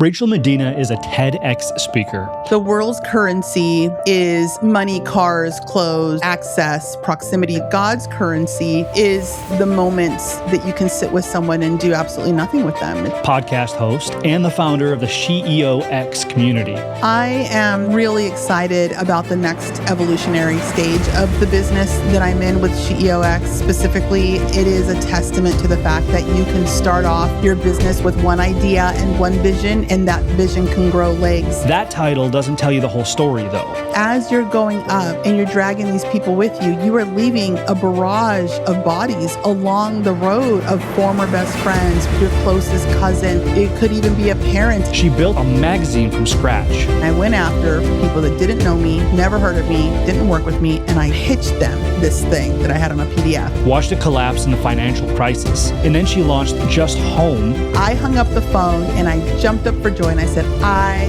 Rachel Medina is a TEDx speaker. The world's currency is money, cars, clothes, access, proximity. God's currency is the moments that you can sit with someone and do absolutely nothing with them. Podcast host and the founder of the SheEOX community. I am really excited about the next evolutionary stage of the business that I'm in with SheEOX. Specifically, it is a testament to the fact that you can start off your business with one idea and one vision, and that vision can grow legs. That title doesn't tell you the whole story, though. As you're going up and you're dragging these people with you, you are leaving a barrage of bodies along the road of former best friends, your closest cousin. It could even be a parent. She built a magazine from scratch. I went after people that didn't know me, never heard of me, didn't work with me, and I pitched them this thing that I had on a PDF. Watched it collapse in the financial crisis. And then she launched Just Home. I hung up the phone and I jumped up for joy and I said, I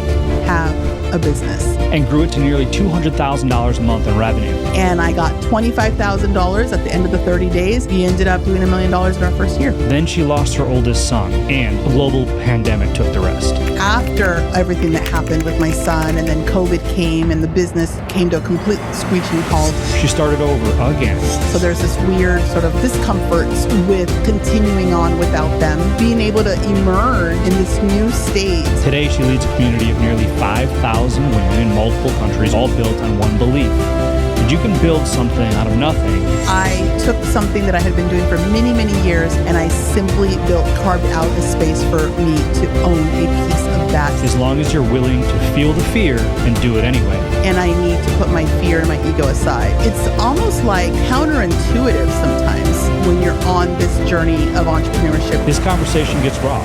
have a business. And grew it to nearly $200,000 a month in revenue. And I got $25,000 at the end of the 30 days. We ended up doing $1 million in our first year. Then she lost her oldest son, and a global pandemic took the rest. After everything that happened with my son, and then COVID came and the business came to a complete screeching halt, she started over again. So there's this weird sort of discomfort with continuing on without them, being able to emerge in this new state. Today, she leads a community of nearly 5,000 women in multiple countries, all built on one belief: that you can build something out of nothing. I took something that I had been doing for many, many years, and I simply carved out a space for me to own a piece of that. As long as you're willing to feel the fear and do it anyway. And I need to put my fear and my ego aside. It's almost like counterintuitive sometimes when you're on this journey of entrepreneurship. This conversation gets raw.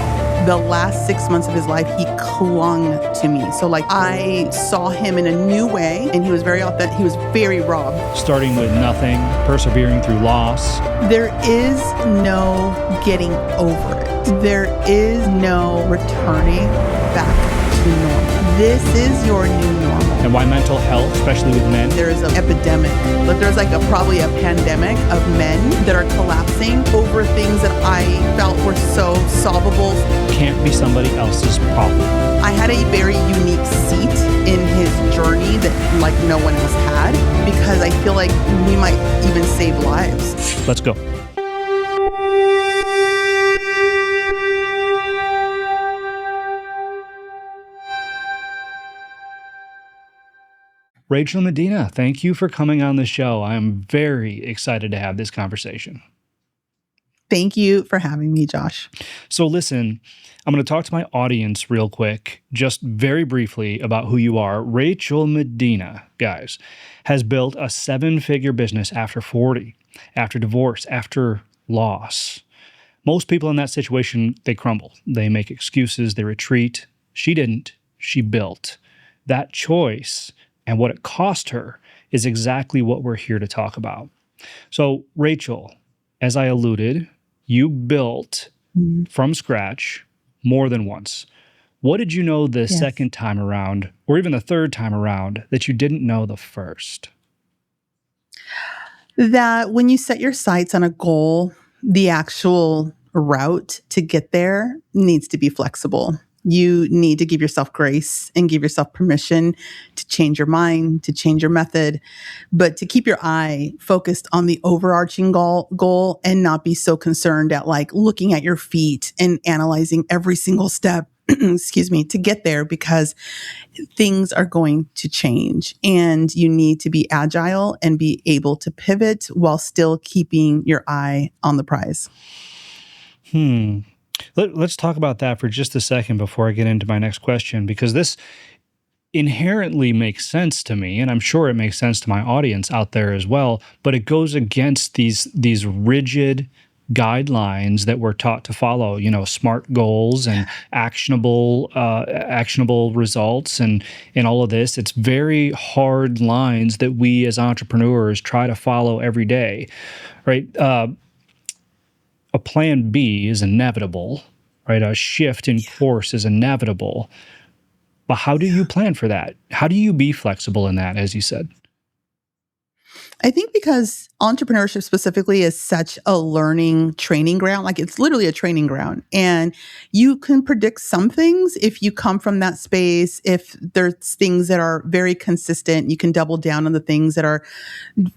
The last 6 months of his life, he clung to me. So I saw him in a new way, and he was very authentic. He was very raw. Starting with nothing, persevering through loss. There is no getting over it. There is no returning back to normal. This is your new normal. And why mental health, especially with men? There is an epidemic, but there's probably a pandemic of men that are collapsing over things that I felt were so solvable. Can't be somebody else's problem. I had a very unique seat in his journey that no one else had, because I feel like we might even save lives. Let's go. Rachel Medina, thank you for coming on the show. I'm very excited to have this conversation. Thank you for having me, Josh. So listen, I'm going to talk to my audience real quick, just very briefly about who you are. Rachel Medina, guys, has built a 7-figure business after 40, after divorce, after loss. Most people in that situation, they crumble. They make excuses, they retreat. She didn't. She built. That choice and what it cost her is exactly what we're here to talk about. So, Rachel, as I alluded, you built from scratch more than once. What did you know the second time around, or even the third time around, that you didn't know the first? That when you set your sights on a goal, the actual route to get there needs to be flexible. You need to give yourself grace and give yourself permission to change your mind, to change your method, but to keep your eye focused on the overarching goal and not be so concerned at looking at your feet and analyzing every single step, excuse me, to get there, because things are going to change and you need to be agile and be able to pivot while still keeping your eye on the prize. Let's talk about that for just a second before I get into my next question, because this inherently makes sense to me, and I'm sure it makes sense to my audience out there as well, but it goes against these rigid guidelines that we're taught to follow, SMART goals and actionable results and all of this. It's very hard lines that we as entrepreneurs try to follow every day, right? A plan B is inevitable, right? A shift in course is inevitable. But how do you plan for that? How do you be flexible in that, as you said? I think because entrepreneurship specifically is such a learning training ground. Like it's literally a training ground. And you can predict some things if you come from that space. If there's things that are very consistent, you can double down on the things that are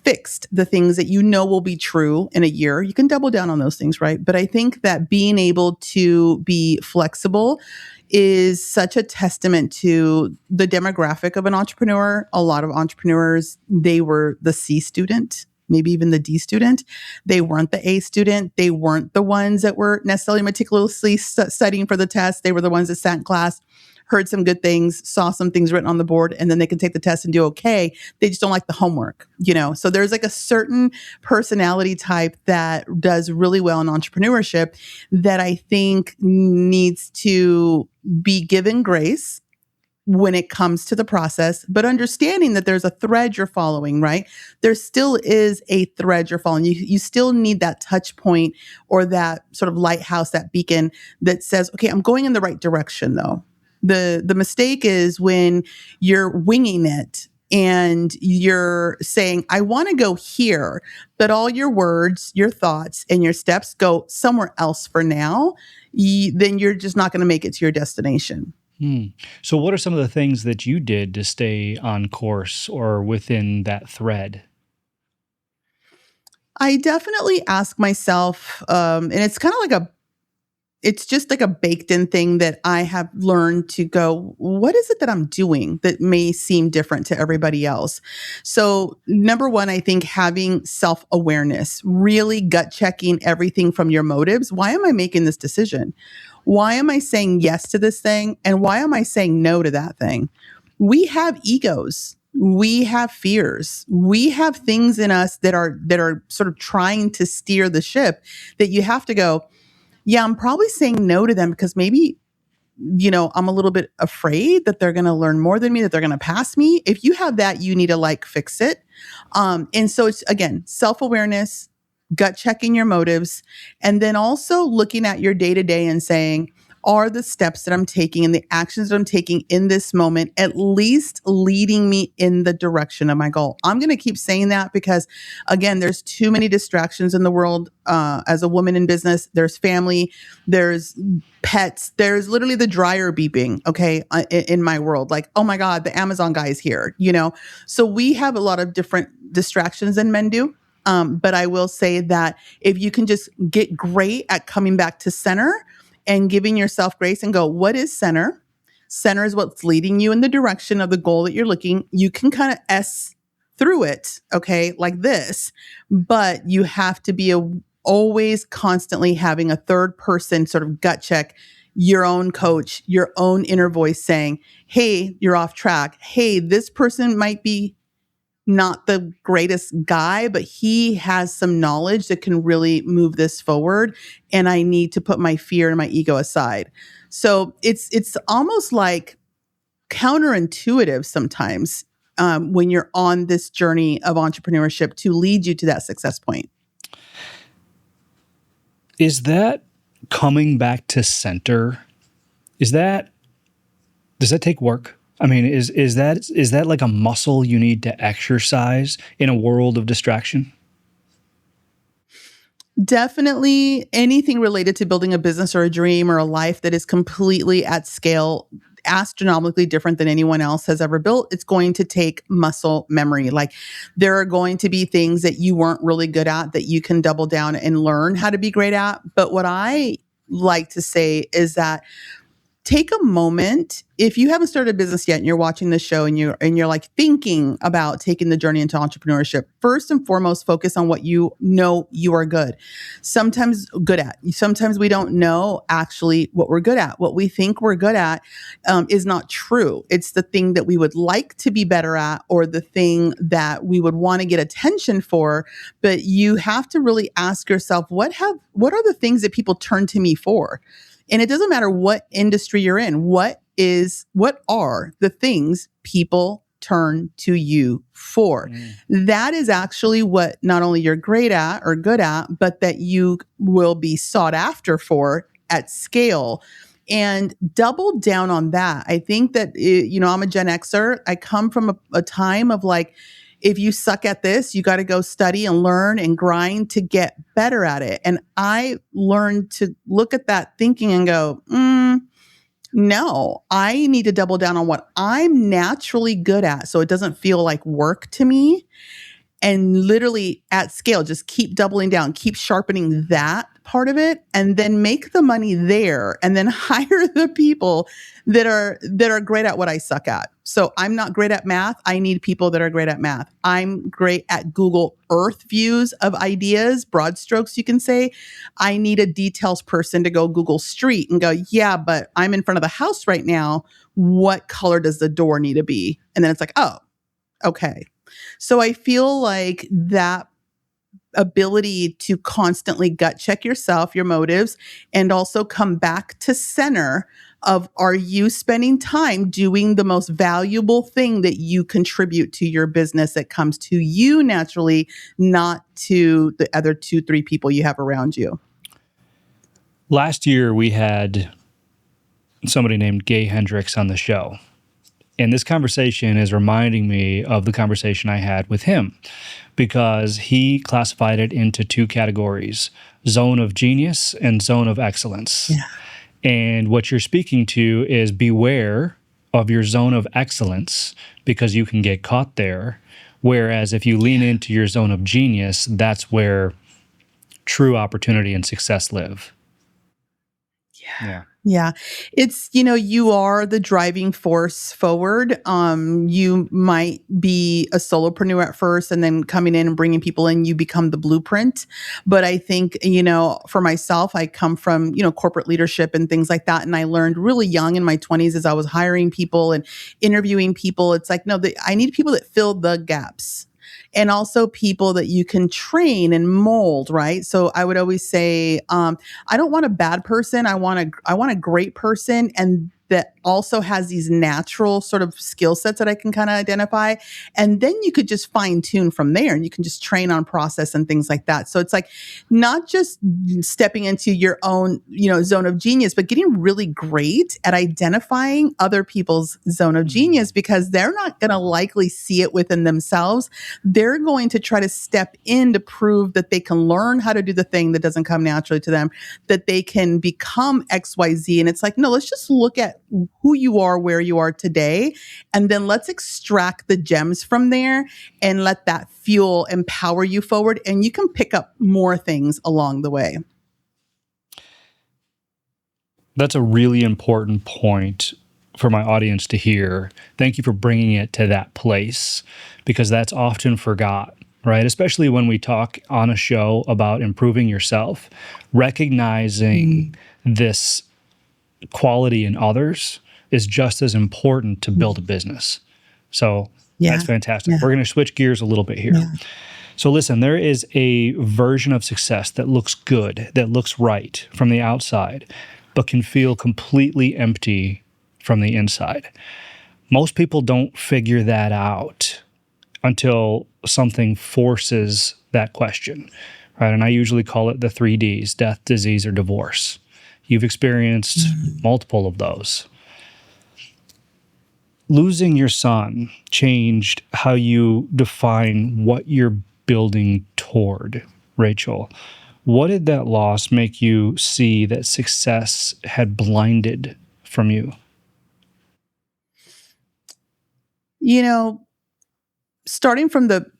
fixed, the things that you know will be true in a year. You can double down on those things, right? But I think that being able to be flexible is such a testament to the demographic of an entrepreneur. A lot of entrepreneurs, they were the C student, maybe even the D student. They weren't the A student. They weren't the ones that were necessarily meticulously studying for the test. They were the ones that sat in class, heard some good things, saw some things written on the board, and then they can take the test and do okay. They just don't like the homework, you know? So there's like a certain personality type that does really well in entrepreneurship that I think needs to be given grace when it comes to the process, but understanding that there's a thread you're following, right? There still is a thread you're following. You still need that touch point or that sort of lighthouse, that beacon that says, okay, I'm going in the right direction though. The mistake is when you're winging it and you're saying, I want to go here, but all your words, your thoughts, and your steps go somewhere else for now, then you're just not going to make it to your destination. So, what are some of the things that you did to stay on course or within that thread? I definitely ask myself, and it's just like a baked in thing that I have learned to go, what is it that I'm doing that may seem different to everybody else? So, number one, I think having self awareness, really gut checking everything from your motives. Why am I making this decision? Why am I saying yes to this thing? And why am I saying no to that thing? We have egos. We have fears. We have things in us that are sort of trying to steer the ship that you have to go, yeah, I'm probably saying no to them because maybe, I'm a little bit afraid that they're going to learn more than me, that they're going to pass me. If you have that, you need to like fix it. And so it's, again, self-awareness, gut checking your motives, and then also looking at your day to day and saying, are the steps that I'm taking and the actions that I'm taking in this moment at least leading me in the direction of my goal? I'm going to keep saying that because, again, there's too many distractions in the world. As a woman in business, there's family, there's pets, there's literally the dryer beeping, okay, in my world. Like, oh my God, the Amazon guy is here, So we have a lot of different distractions than men do. But I will say that if you can just get great at coming back to center and giving yourself grace and go, what is center? Center is what's leading you in the direction of the goal that you're looking. You can kind of S through it, okay, like this, but you have to be always constantly having a third person sort of gut check, your own coach, your own inner voice saying, hey, you're off track. Hey, this person might be not the greatest guy, but he has some knowledge that can really move this forward. And I need to put my fear and my ego aside. So it's almost like counterintuitive sometimes when you're on this journey of entrepreneurship to lead you to that success point. Is that coming back to center? Does that take work? I mean, is that like a muscle you need to exercise in a world of distraction? Definitely anything related to building a business or a dream or a life that is completely at scale, astronomically different than anyone else has ever built, it's going to take muscle memory. Like there are going to be things that you weren't really good at that you can double down and learn how to be great at. But what I like to say is that take a moment. If you haven't started a business yet and you're watching this show and you're like thinking about taking the journey into entrepreneurship, first and foremost, focus on what you know you are sometimes good at. Sometimes we don't know actually what we're good at. What we think we're good at is not true. It's the thing that we would like to be better at or the thing that we would want to get attention for. But you have to really ask yourself, what are the things that people turn to me for? And it doesn't matter what industry you're in. What are the things people turn to you for? That is actually what not only you're great at or good at, but that you will be sought after for at scale. And double down on that. I think that, I'm a Gen Xer. I come from a time of like, if you suck at this, you got to go study and learn and grind to get better at it. And I learned to look at that thinking and go, no, I need to double down on what I'm naturally good at so it doesn't feel like work to me. And literally at scale, just keep doubling down, keep sharpening that part of it, and then make the money there, and then hire the people that are great at what I suck at. So I'm not great at math. I need people that are great at math. I'm great at Google Earth views of ideas, broad strokes, you can say. I need a details person to go Google Street and go, yeah, but I'm in front of the house right now. What color does the door need to be? And then it's like, oh, okay. So I feel like that ability to constantly gut check yourself, your motives, and also come back to center of, are you spending time doing the most valuable thing that you contribute to your business that comes to you naturally, not to the other 2-3 people you have around you? Last year, we had somebody named Gay Hendricks on the show. And this conversation is reminding me of the conversation I had with him, because he classified it into 2 categories: zone of genius and zone of excellence. Yeah. And what you're speaking to is beware of your zone of excellence, because you can get caught there. Whereas if you lean into your zone of genius, that's where true opportunity and success live. Yeah. Yeah. It's, you are the driving force forward. You might be a solopreneur at first, and then coming in and bringing people in, you become the blueprint. But I think, for myself, I come from, corporate leadership and things like that. And I learned really young in my 20s as I was hiring people and interviewing people. It's like, no, I need people that fill the gaps. And also people that you can train and mold, right? So I would always say, I don't want a bad person. I want a great person, and that also has these natural sort of skill sets that I can kind of identify. And then you could just fine tune from there, and you can just train on process and things like that. So it's like not just stepping into your own, zone of genius, but getting really great at identifying other people's zone of genius, because they're not going to likely see it within themselves. They're going to try to step in to prove that they can learn how to do the thing that doesn't come naturally to them, that they can become XYZ. And it's like, no, let's just look at who you are, where you are today, and then let's extract the gems from there and let that fuel empower you forward, and you can pick up more things along the way. That's a really important point for my audience to hear. Thank you for bringing it to that place, because that's often forgot, right? Especially when we talk on a show about improving yourself, recognizing this quality in others is just as important to build a business. So that's fantastic. We're going to switch gears a little bit here. So listen, there is a version of success that looks good, that looks right from the outside, but can feel completely empty from the inside. Most people don't figure that out until something forces that question, right? And I usually call it the 3 Ds: death, disease, or divorce. You've experienced multiple of those. Losing your son changed how you define what you're building toward, Rachel. What did that loss make you see that success had blinded from you? Starting from the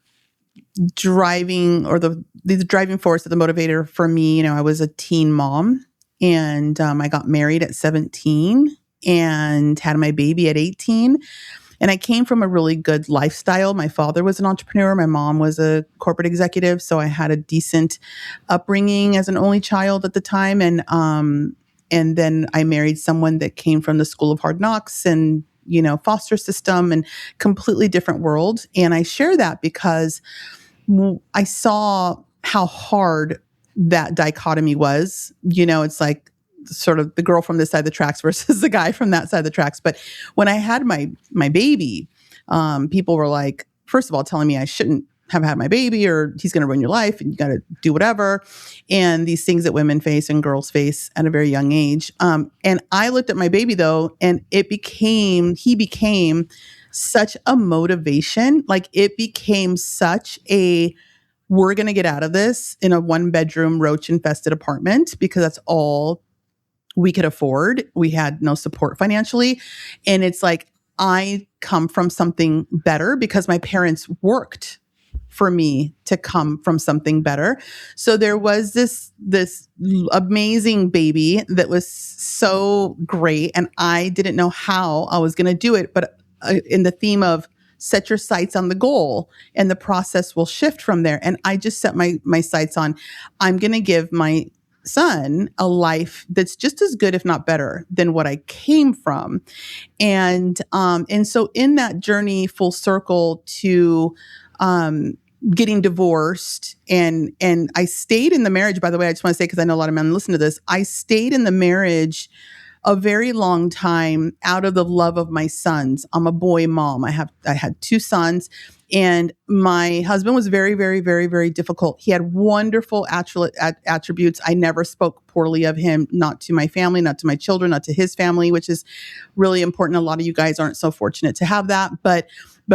driving or the driving force of the motivator for me, I was a teen mom, and I got married at 17 and had my baby at 18. And I came from a really good lifestyle. My father was an entrepreneur. My mom was a corporate executive. So I had a decent upbringing as an only child at the time. And then I married someone that came from the School of Hard Knocks and, foster system, and completely different world. And I share that because I saw how hard that dichotomy was. It's like sort of the girl from this side of the tracks versus the guy from that side of the tracks. But when I had my baby, people were like, first of all, telling me I shouldn't have had my baby, or he's going to ruin your life and you got to do whatever. And these things that women face and girls face at a very young age. And I looked at my baby though, and he became such a motivation. Like it became such a, we're going to get out of this in a 1-bedroom roach infested apartment because that's all we could afford. We had no support financially. And it's like, I come from something better because my parents worked for me to come from something better. So there was this amazing baby that was so great, and I didn't know how I was going to do it. But in the theme of set your sights on the goal, and the process will shift from there. And I just set my sights on, I'm going to give my son a life that's just as good, if not better, than what I came from. And so in that journey, full circle to getting divorced, and I stayed in the marriage. By the way, I just want to say, because I know a lot of men listen to this, I stayed in the marriage a very long time out of the love of my sons. I'm a boy mom. I had 2 sons, and my husband was very, very, very, very difficult. He had wonderful attributes. I never spoke poorly of him, not to my family, not to my children, not to his family, which is really important. A lot of you guys aren't so fortunate to have that, but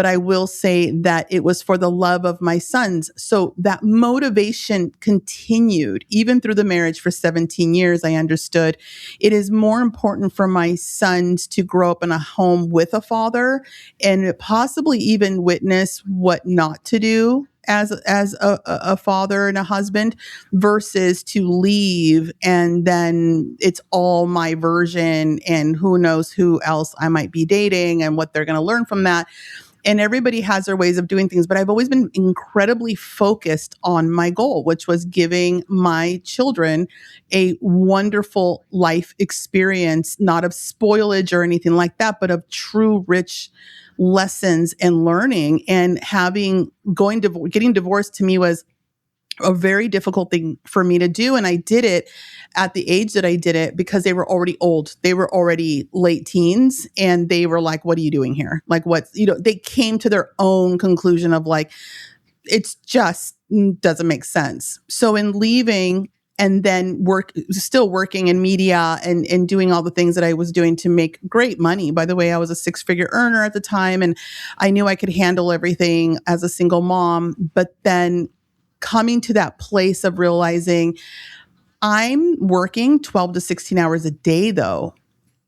I will say that it was for the love of my sons. So that motivation continued even through the marriage for 17 years. I understood it is more important for my sons to grow up in a home with a father, and possibly even witness what not to do as a father and a husband, versus to leave and then it's all my version and who knows who else I might be dating and what they're going to learn from that. And everybody has their ways of doing things, but I've always been incredibly focused on my goal, which was giving my children a wonderful life experience, not of spoilage or anything like that, but of true rich lessons and learning. And getting divorced to me was a very difficult thing for me to do. And I did it at the age that I did it because they were already old. They were already late teens, and they were like, what are you doing here? Like, they came to their own conclusion of like, it's just doesn't make sense. So in leaving and then still working in media and doing all the things that I was doing to make great money. By the way, I was a 6-figure earner at the time, and I knew I could handle everything as a single mom. But then coming to that place of realizing I'm working 12 to 16 hours a day though.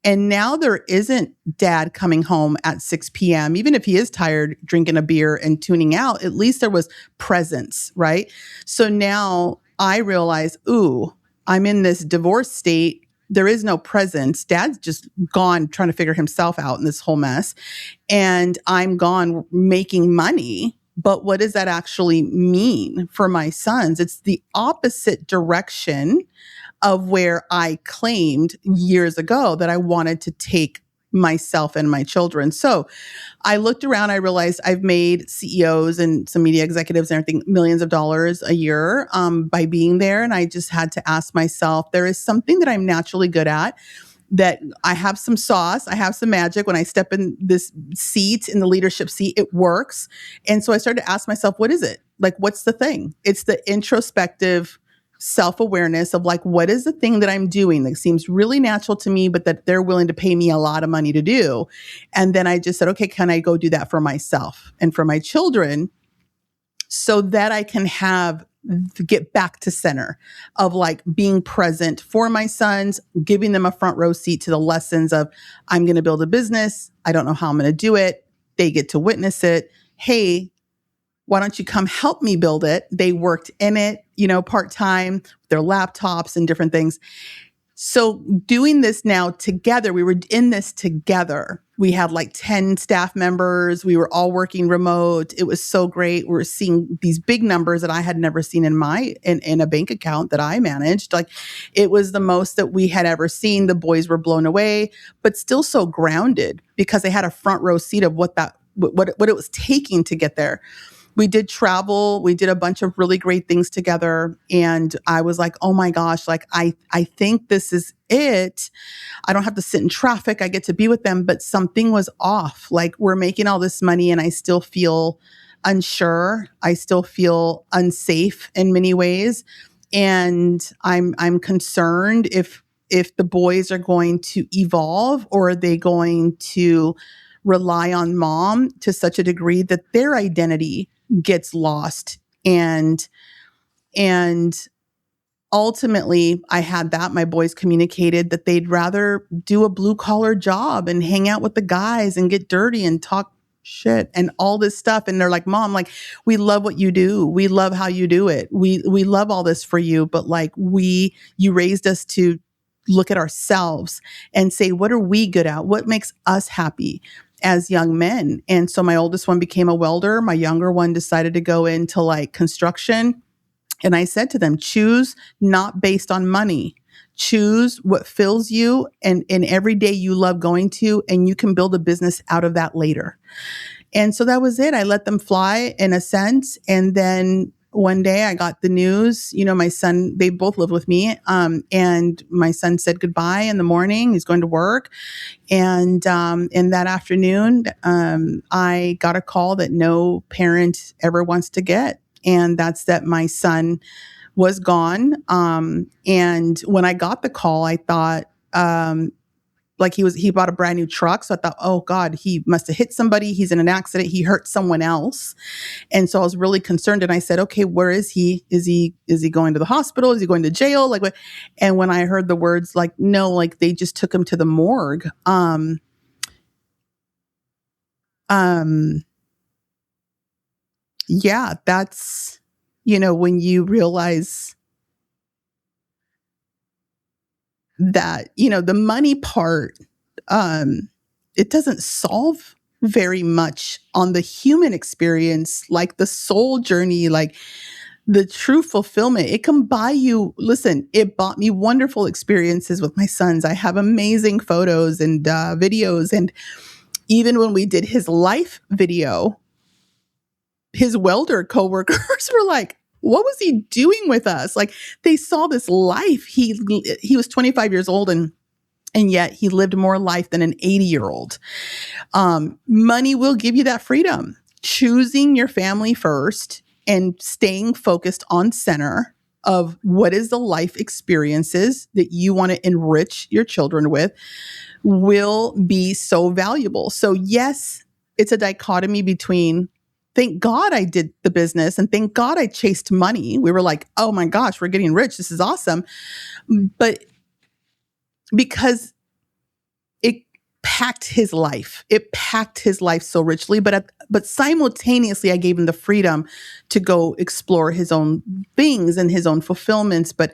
And now there isn't dad coming home at 6 p.m. Even if he is tired, drinking a beer and tuning out, at least there was presence, right? So now I realize, I'm in this divorce state. There is no presence. Dad's just gone trying to figure himself out in this whole mess. And I'm gone making money. But what does that actually mean for my sons? It's the opposite direction of where I claimed years ago that I wanted to take myself and my children. So I looked around, I realized I've made CEOs and some media executives and everything millions of dollars a year by being there. And I just had to ask myself, there is something that I'm naturally good at, that I have some sauce, I have some magic. When I step in this seat, in the leadership seat, it works. And so I started to ask myself, what is it? Like, what's the thing? It's the introspective self-awareness of like, what is the thing that I'm doing that seems really natural to me, but that they're willing to pay me a lot of money to do? And then I just said, okay, can I go do that for myself and for my children so that I can get back to center of like being present for my sons, giving them a front row seat to the lessons of, I'm going to build a business. I don't know how I'm going to do it. They get to witness it. Hey, why don't you come help me build it? They worked in it, part-time, their laptops and different things. So doing this now together, we were in this together. We had like 10 staff members. We were all working remote. It was so great. We were seeing these big numbers that I had never seen in a bank account that I managed. Like, it was the most that we had ever seen. The boys were blown away, but still so grounded because they had a front row seat of what it was taking to get there. We did travel. We did a bunch of really great things together. And I was like, oh my gosh, like, I think this is it. I don't have to sit in traffic. I get to be with them, but something was off. Like, we're making all this money and I still feel unsure. I still feel unsafe in many ways. And I'm concerned if the boys are going to evolve, or are they going to rely on mom to such a degree that their identity gets lost. And ultimately, I had that. My boys communicated that they'd rather do a blue collar job and hang out with the guys and get dirty and talk shit and all this stuff. And they're like, Mom, like, we love what you do. We love how you do it. We love all this for you. But like, you raised us to look at ourselves and say, what are we good at? What makes us happy as young men? And so my oldest one became a welder. My younger one decided to go into like construction. And I said to them, choose not based on money. Choose what fills you and every day you love going to, and you can build a business out of that later. And so that was it. I let them fly in a sense. And then one day I got the news, my son, they both lived with me. And my son said goodbye in the morning. He's going to work. And in that afternoon, I got a call that no parent ever wants to get. And that's that my son was gone. And when I got the call, I thought, like he bought a brand new truck. So I thought, oh God, he must have hit somebody. He's in an accident. He hurt someone else. And so I was really concerned. And I said, okay, where is he? Is he going to the hospital? Is he going to jail? Like what? And when I heard the words like, no, like they just took him to the morgue. Yeah, that's, when you realize that, the money part, it doesn't solve very much on the human experience, like the soul journey, like the true fulfillment. It can buy you, listen, it bought me wonderful experiences with my sons. I have amazing photos and videos. And even when we did his life video, his welder coworkers were like, what was he doing with us? Like they saw this life. He was 25 years old and yet he lived more life than an 80-year-old. Money will give you that freedom. Choosing your family first and staying focused on center of what is the life experiences that you want to enrich your children with will be so valuable. So yes, it's a dichotomy between thank God I did the business and thank God I chased money. We were like, oh my gosh, we're getting rich. This is awesome. But because it packed his life. It packed his life so richly, but simultaneously I gave him the freedom to go explore his own things and his own fulfillments. But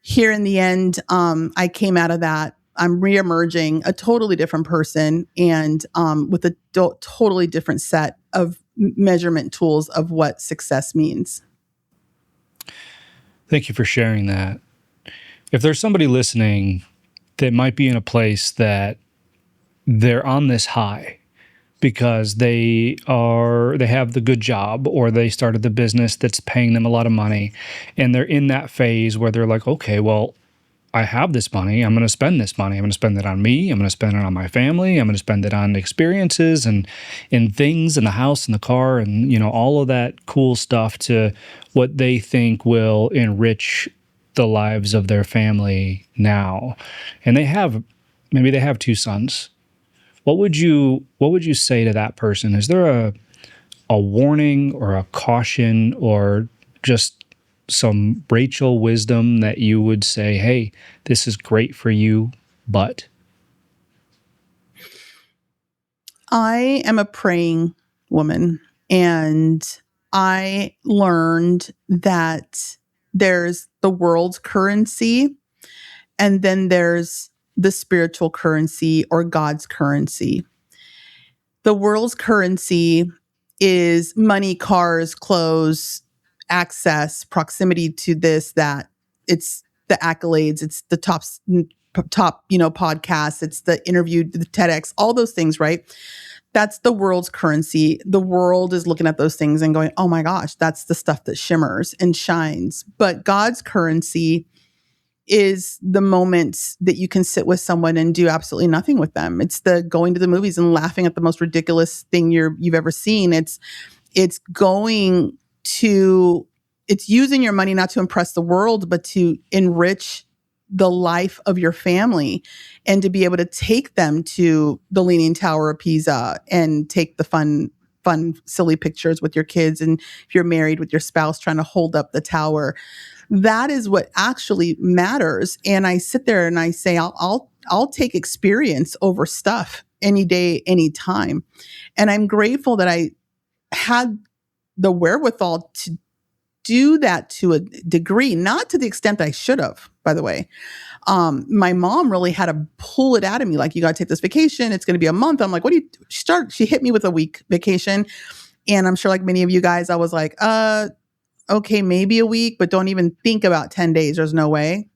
here in the end, I came out of that. I'm reemerging a totally different person and with a totally different set of measurement tools of what success means. Thank you for sharing that. If there's somebody listening that might be in a place that they're on this high because they have the good job or they started the business that's paying them a lot of money, and they're in that phase where they're like, okay, well, I have this money. I'm going to spend this money. I'm going to spend it on me. I'm going to spend it on my family. I'm going to spend it on experiences and things in the house and the car and, all of that cool stuff to what they think will enrich the lives of their family now. And maybe they have two sons. What would you say to that person? Is there a warning or a caution or just some Rachel wisdom that you would say, hey, this is great for you, but? I am a praying woman, and I learned that there's the world's currency, and then there's the spiritual currency or God's currency. The world's currency is money, cars, clothes, access, proximity to this, that. It's the accolades, it's the top, podcasts, it's the interview, the TEDx, all those things, right? That's the world's currency. The world is looking at those things and going, oh my gosh, that's the stuff that shimmers and shines. But God's currency is the moments that you can sit with someone and do absolutely nothing with them. It's the going to the movies and laughing at the most ridiculous thing you've ever seen. It's using your money not to impress the world, but to enrich the life of your family, and to be able to take them to the Leaning Tower of Pisa and take the fun, silly pictures with your kids. And if you're married, with your spouse trying to hold up the tower, that is what actually matters. And I sit there and I say, I'll take experience over stuff any day, any time. And I'm grateful that I had the wherewithal to do that to a degree, not to the extent I should have, by the way. My mom really had to pull it out of me. Like, you got to take this vacation. It's going to be a month. I'm like, what do you start? She hit me with a week vacation. And I'm sure, like many of you guys, I was like, okay, maybe a week, but don't even think about 10 days. There's no way.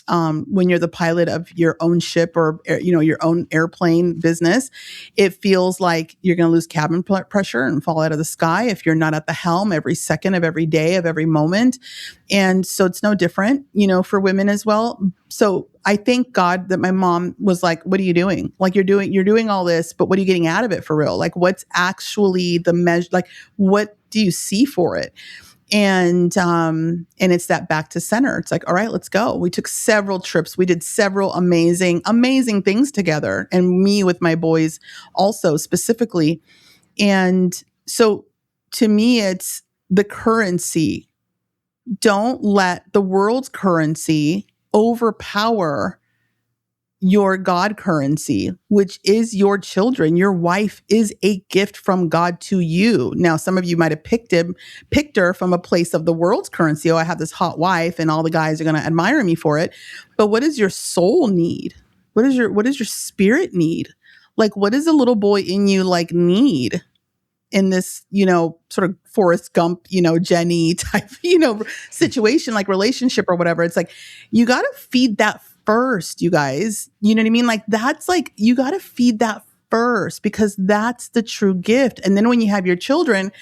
When you're the pilot of your own ship, or, your own airplane business, it feels like you're going to lose cabin pressure and fall out of the sky if you're not at the helm every second of every day of every moment. And so it's no different, for women as well. So I thank God that my mom was like, what are you doing? Like, you're doing all this, but what are you getting out of it for real? Like, what's actually the measure? Like, what do you see for it? And it's that back to center. It's like, all right, let's go. We took several trips. We did several amazing, amazing things together, and me with my boys also specifically. And so to me, it's the currency. Don't let the world's currency overpower your God currency, which is your children. Your wife is a gift from God to you. Now, some of you might have picked her from a place of the world's currency. Oh, I have this hot wife and all the guys are going to admire me for it. But what does your soul need? What does your spirit need? Like, what does a little boy in you need in this, sort of Forrest Gump, Jenny type, situation, like relationship or whatever? It's like, you got to feed that first, you guys. You know what I mean? Like, that's like, you got to feed that first, because that's the true gift. And then when you have your children,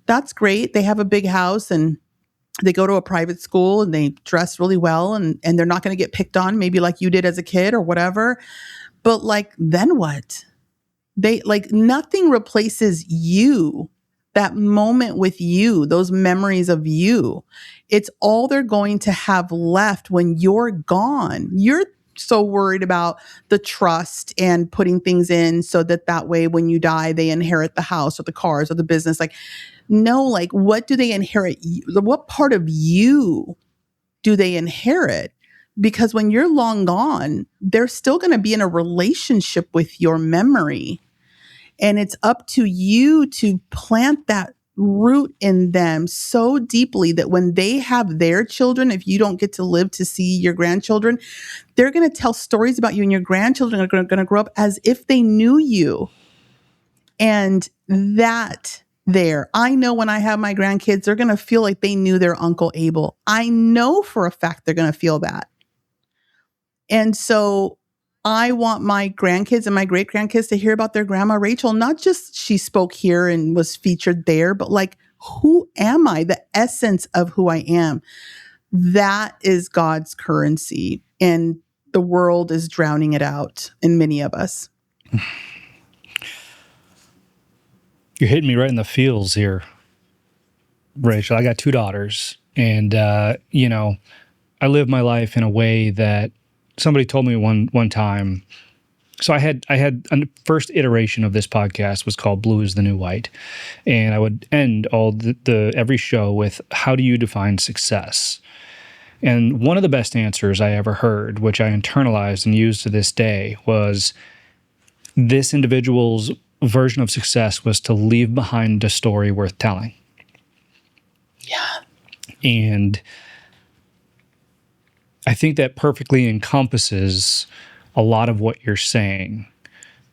that's great. They have a big house and they go to a private school and they dress really well, and they're not going to get picked on, maybe like you did as a kid or whatever. But like, then what? Nothing replaces you. That moment with you, those memories of you, it's all they're going to have left when you're gone. You're so worried about the trust and putting things in so that way when you die, they inherit the house or the cars or the business. Like, no, like, what do they inherit? What part of you do they inherit? Because when you're long gone, they're still going to be in a relationship with your memory. And it's up to you to plant that root in them so deeply that when they have their children, if you don't get to live to see your grandchildren, they're going to tell stories about you, and your grandchildren are going to grow up as if they knew you. And I know when I have my grandkids, they're going to feel like they knew their Uncle Abel. I know for a fact they're going to feel that. And so I want my grandkids and my great grandkids to hear about their grandma Rachel, not just she spoke here and was featured there, but like, who am I? The essence of who I am. That is God's currency, and the world is drowning it out in many of us. You're hitting me right in the feels here, Rachel. I got 2 daughters, and I live my life in a way that somebody told me one time. So I had a first iteration of this podcast was called Blue is the New White, and I would end all every show with, how do you define success? And one of the best answers I ever heard, which I internalized and used to this day, was this individual's version of success was to leave behind a story worth telling. Yeah. And I think that perfectly encompasses a lot of what you're saying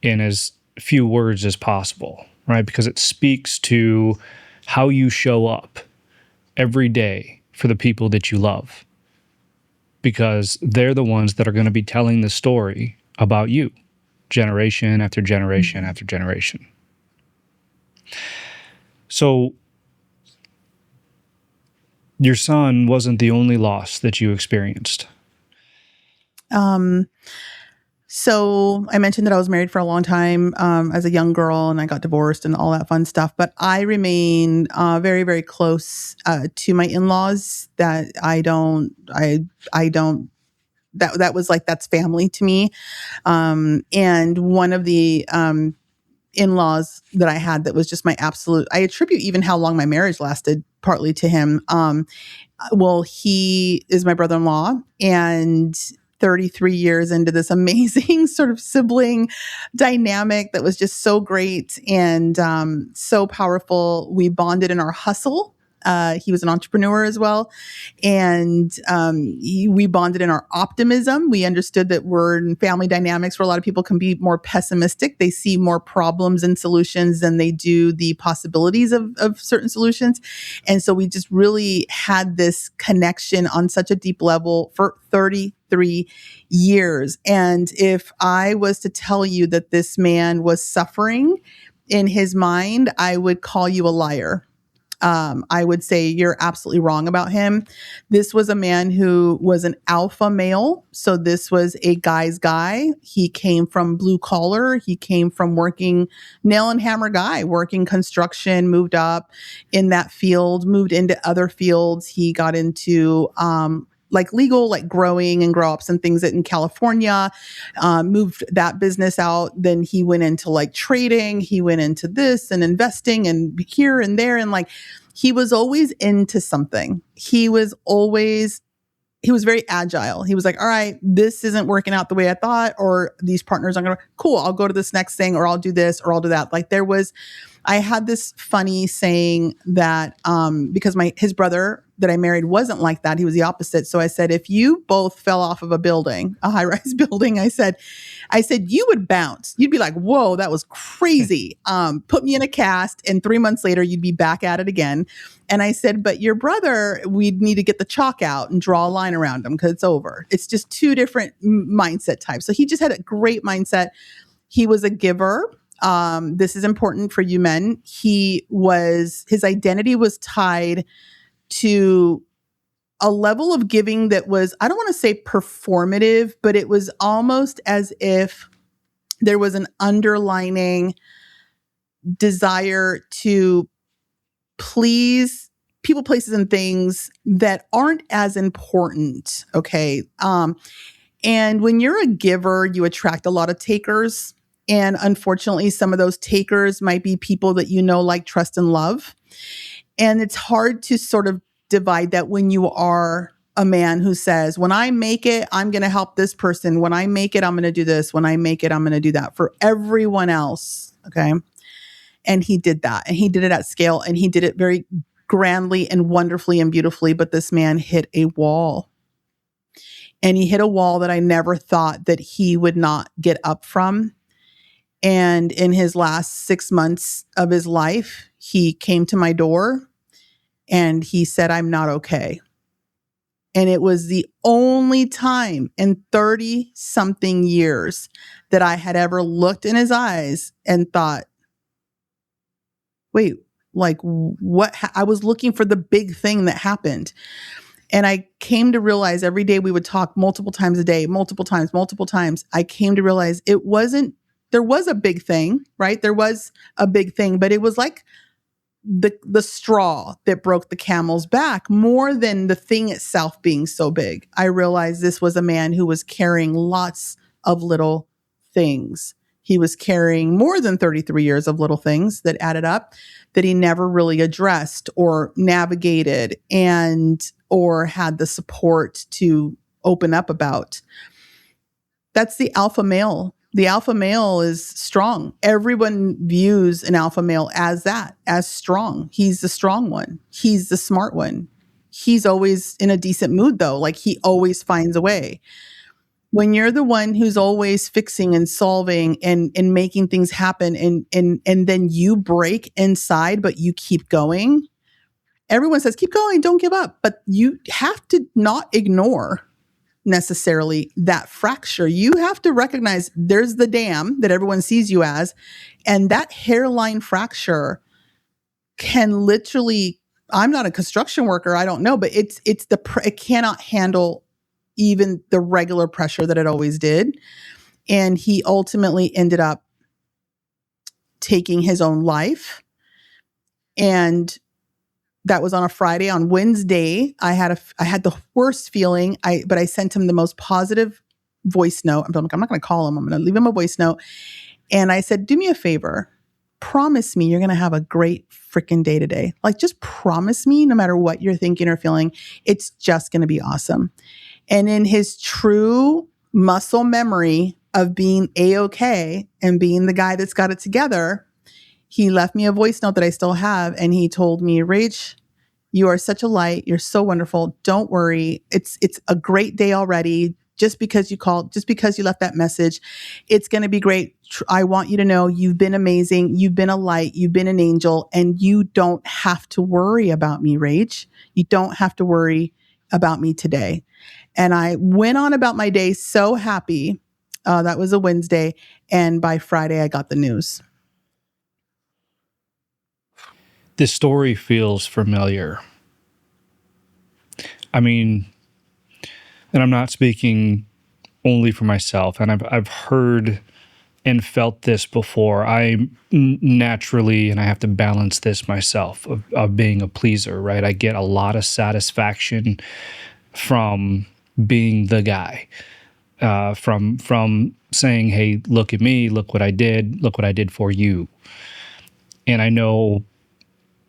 in as few words as possible, right? Because it speaks to how you show up every day for the people that you love, because they're the ones that are going to be telling the story about you, generation after generation after generation. So your son wasn't the only loss that you experienced. So I mentioned that I was married for a long time as a young girl, and I got divorced and all that fun stuff. But I remain very, very close to my in-laws. That I don't that was like, that's family to me. And one of the in-laws that I had that was just my absolute, I attribute even how long my marriage lasted partly to him. Well, he is my brother-in-law, and 33 years into this amazing sort of sibling dynamic that was just so great and so powerful. We bonded in our hustle. He was an entrepreneur as well. And we bonded in our optimism. We understood that we're in family dynamics where a lot of people can be more pessimistic. They see more problems and solutions than they do the possibilities of certain solutions. And so we just really had this connection on such a deep level for 33 years. And if I was to tell you that this man was suffering in his mind, I would call you a liar. I would say you're absolutely wrong about him. This was a man who was an alpha male. So this was a guy's guy. He came from blue collar. He came from working nail and hammer guy, working construction, moved up in that field, moved into other fields. He got into, like legal, like growing and grow ups and things that in California, moved that business out. Then he went into like trading. He went into this and investing and here and there. And like, he was always into something. He was very agile. He was like, all right, this isn't working out the way I thought, or these partners aren't going to, cool, I'll go to this next thing, or I'll do this, or I'll do that. Like I had this funny saying that, because his brother that I married wasn't like that. He was the opposite. So I said, if you both fell off of a building, a high-rise building, I said, you would bounce. You'd be like, whoa, that was crazy. Put me in a cast, and 3 months later, you'd be back at it again. And I said, but your brother, we'd need to get the chalk out and draw a line around him because it's over. It's just two different mindset types. So he just had a great mindset. He was a giver. This is important for you men. His identity was tied to a level of giving that was, I don't want to say performative, but it was almost as if there was an underlining desire to please people, places, and things that aren't as important. Okay. And when you're a giver, you attract a lot of takers. And unfortunately, some of those takers might be people that you know, like, trust, and love. And it's hard to sort of divide that when you are a man who says, when I make it, I'm going to help this person. When I make it, I'm going to do this. When I make it, I'm going to do that for everyone else. Okay. And he did that. And he did it at scale. And he did it very grandly and wonderfully and beautifully. But this man hit a wall. And he hit a wall that I never thought that he would not get up from. And in his last 6 months of his life, he came to my door and he said, I'm not okay. And it was the only time in 30 something years that I had ever looked in his eyes and thought, wait, like what? I was looking for the big thing that happened. And I came to realize every day we would talk multiple times a day, multiple times. I came to realize there was a big thing, right? There was a big thing, but it was like the straw that broke the camel's back more than the thing itself being so big. I realized this was a man who was carrying lots of little things. He was carrying more than 33 years of little things that added up that he never really addressed or navigated or had the support to open up about. That's the alpha male. The alpha male is strong. Everyone views an alpha male as strong. He's the strong one. He's the smart one. He's always in a decent mood though. Like he always finds a way. When you're the one who's always fixing and solving and making things happen and then you break inside, but you keep going. Everyone says, keep going, don't give up. But you have to not ignore necessarily that fracture. You have to recognize there's the dam that everyone sees you as, and that hairline fracture can literally, I'm not a construction worker, I don't know, but it cannot handle even the regular pressure that it always did. And he ultimately ended up taking his own life. And That was on a Friday. On Wednesday, I had the worst feeling. But I sent him the most positive voice note. I'm not going to call him. I'm going to leave him a voice note. And I said, do me a favor. Promise me you're going to have a great freaking day today. Like, just promise me, no matter what you're thinking or feeling, it's just going to be awesome. And in his true muscle memory of being A-okay and being the guy that's got it together, he left me a voice note that I still have. And he told me, Rach, you are such a light. You're so wonderful. Don't worry. It's a great day already. Just because you called, just because you left that message, it's going to be great. I want you to know you've been amazing. You've been a light. You've been an angel, and you don't have to worry about me, Rach. You don't have to worry about me today. And I went on about my day so happy. That was a Wednesday. And by Friday, I got the news. This story feels familiar. I mean, and I'm not speaking only for myself, and I've heard and felt this before. I naturally, and I have to balance this myself, of being a pleaser, right? I get a lot of satisfaction from being the guy, from saying, hey, look at me, look what I did for you. And I know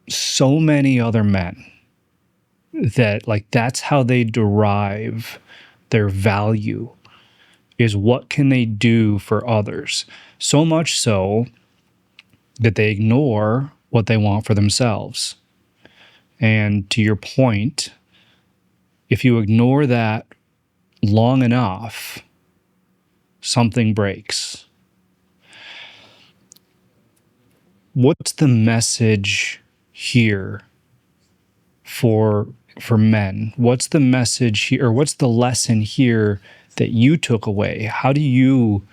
so many other men that, like, that's how they derive their value, is what can they do for others? So much so that they ignore what they want for themselves. And to your point, if you ignore that long enough, something breaks. What's the message here for men? What's the message here, or what's the lesson here that you took away? How do you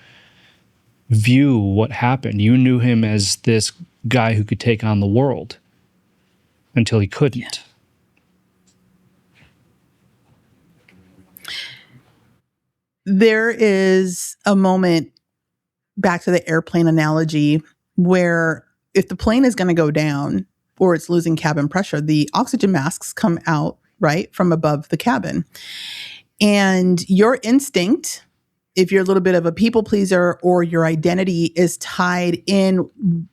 view what happened? You knew him as this guy who could take on the world until he couldn't. Yeah. There is a moment, back to the airplane analogy, where if the plane is going to go down or it's losing cabin pressure, the oxygen masks come out, right, from above the cabin. And your instinct, if you're a little bit of a people pleaser, or your identity is tied in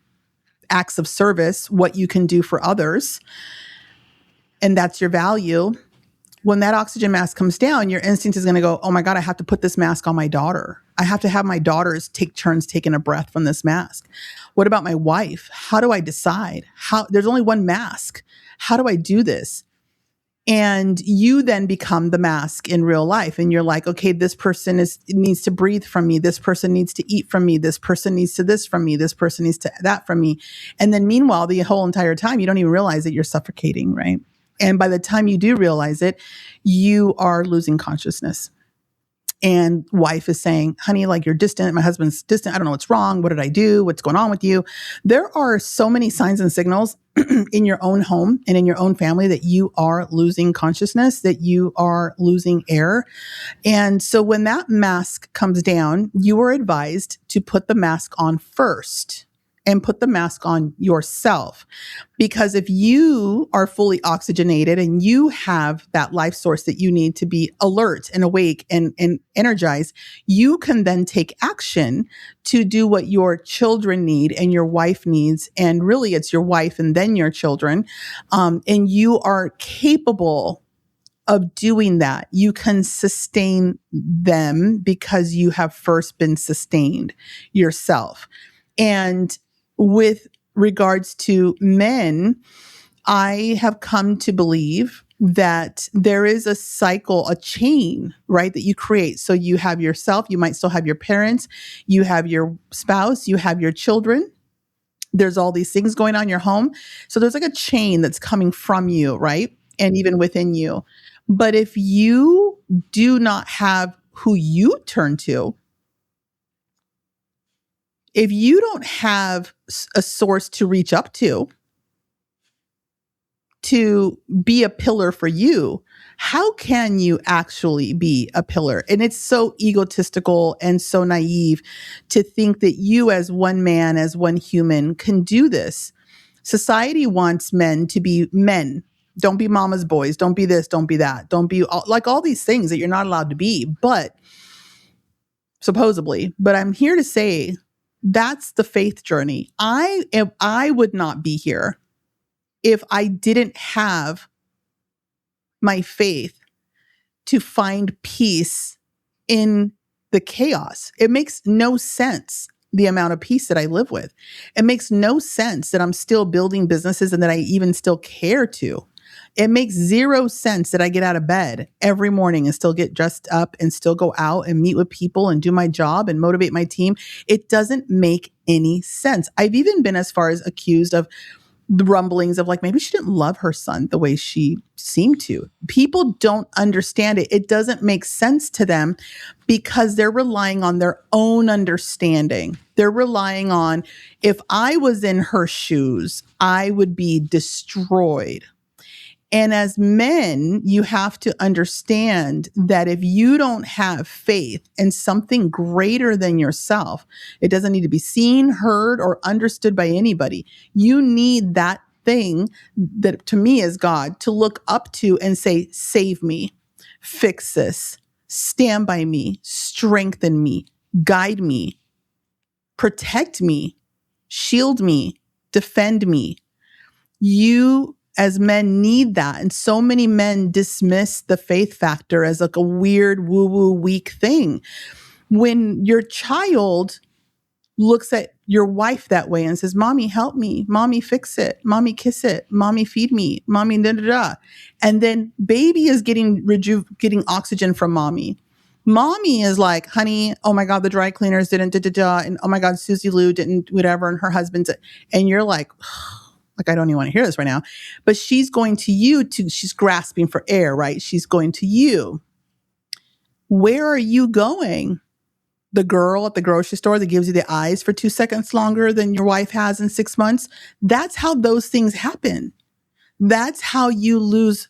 acts of service, what you can do for others, and that's your value, when that oxygen mask comes down, your instinct is going to go, oh my God, I have to put this mask on my daughter. I have to have my daughters take turns taking a breath from this mask. What about my wife? How do I decide? There's only one mask. How do I do this? And you then become the mask in real life. And you're like, okay, this person needs to breathe from me. This person needs to eat from me. This person needs to this from me. This person needs to that from me. And then meanwhile, the whole entire time, you don't even realize that you're suffocating, right? And by the time you do realize it, you are losing consciousness. And wife is saying, honey, like, you're distant. My husband's distant. I don't know what's wrong. What did I do? What's going on with you? There are so many signs and signals in your own home and in your own family that you are losing consciousness, that you are losing air. And so when that mask comes down, you are advised to put the mask on first, and put the mask on yourself. Because if you are fully oxygenated and you have that life source that you need to be alert and awake and energized, you can then take action to do what your children need and your wife needs. And really, it's your wife and then your children. And you are capable of doing that. You can sustain them because you have first been sustained yourself. And with regards to men, I have come to believe that there is a cycle, a chain, right, that you create. So you have yourself, you might still have your parents, you have your spouse, you have your children. There's all these things going on in your home. So there's like a chain that's coming from you, right? And even within you. But if you do not have who you turn to, if you don't have a source to reach up to be a pillar for you, how can you actually be a pillar? And it's so egotistical and so naive to think that you as one man, as one human, can do this. Society wants men to be men, Don't be mama's boys. Don't be this. Don't be that. Don't be like all these things that you're not allowed to be, but supposedly. But I'm here to say that's the faith journey. I would not be here if I didn't have my faith to find peace in the chaos. It makes no sense, the amount of peace that I live with. It makes no sense that I'm still building businesses and that I even still care to. It makes zero sense that I get out of bed every morning and still get dressed up and still go out and meet with people and do my job and motivate my team. It doesn't make any sense. I've even been as far as accused of the rumblings of like, maybe she didn't love her son the way she seemed to. People don't understand it. It doesn't make sense to them because they're relying on their own understanding. They're relying on, if I was in her shoes, I would be destroyed. And as men, you have to understand that if you don't have faith in something greater than yourself, it doesn't need to be seen, heard, or understood by anybody. You need that thing that to me is God to look up to and say, save me, fix this, stand by me, strengthen me, guide me, protect me, shield me, defend me. You as men need that. And so many men dismiss the faith factor as like a weird woo-woo weak thing. When your child looks at your wife that way and says, mommy, help me, mommy, fix it, mommy, kiss it, mommy, feed me, mommy, da da da. And then baby is getting oxygen from mommy. Mommy is like, honey, oh my God, the dry cleaners didn't da da da. And oh my God, Susie Lou didn't whatever. And her husband's, and you're like I don't even want to hear this right now, but she's going to you she's grasping for air, right? She's going to you. Where are you going? The girl at the grocery store that gives you the eyes for 2 seconds longer than your wife has in 6 months. That's how those things happen. That's how you lose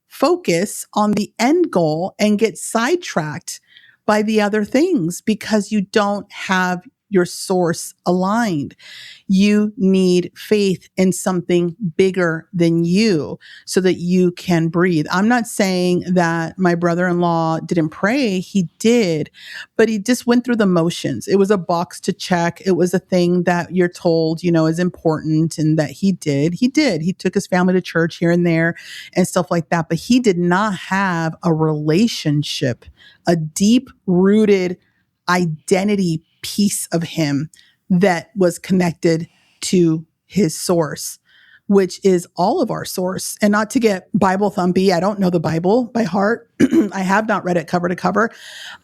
focus on the end goal and get sidetracked by the other things because you don't have your source aligned. You need faith in something bigger than you so that you can breathe. I'm not saying that my brother-in-law didn't pray. He did, but he just went through the motions. It was a box to check. It was a thing that you're told, is important and that he did. He did. He took his family to church here and there and stuff like that, but he did not have a relationship, a deep-rooted identity piece of him that was connected to his source, which is all of our source. And not to get Bible thumpy, I don't know the Bible by heart. I have not read it cover to cover.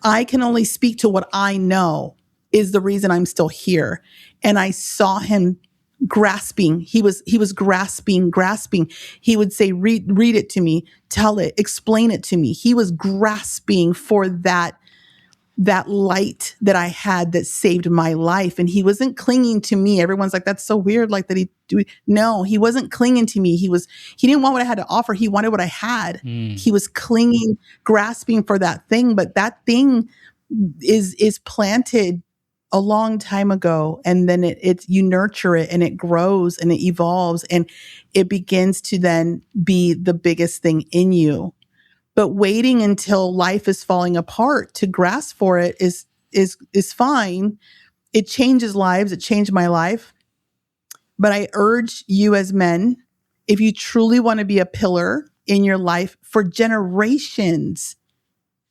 I can only speak to what I know is the reason I'm still here. And I saw him grasping. He was grasping. He would say, read it to me, tell it, explain it to me. He was grasping for that light that I had that saved my life. And he wasn't clinging to me. Everyone's like, that's so weird. Like that he do. No, he wasn't clinging to me. He didn't want what I had to offer. He wanted what I had. He was clinging, grasping for that thing. But that thing is planted a long time ago. And then you nurture it and it grows and it evolves and it begins to then be the biggest thing in you. But waiting until life is falling apart to grasp for it is fine. It changes lives. It changed my life. But I urge you as men, if you truly want to be a pillar in your life for generations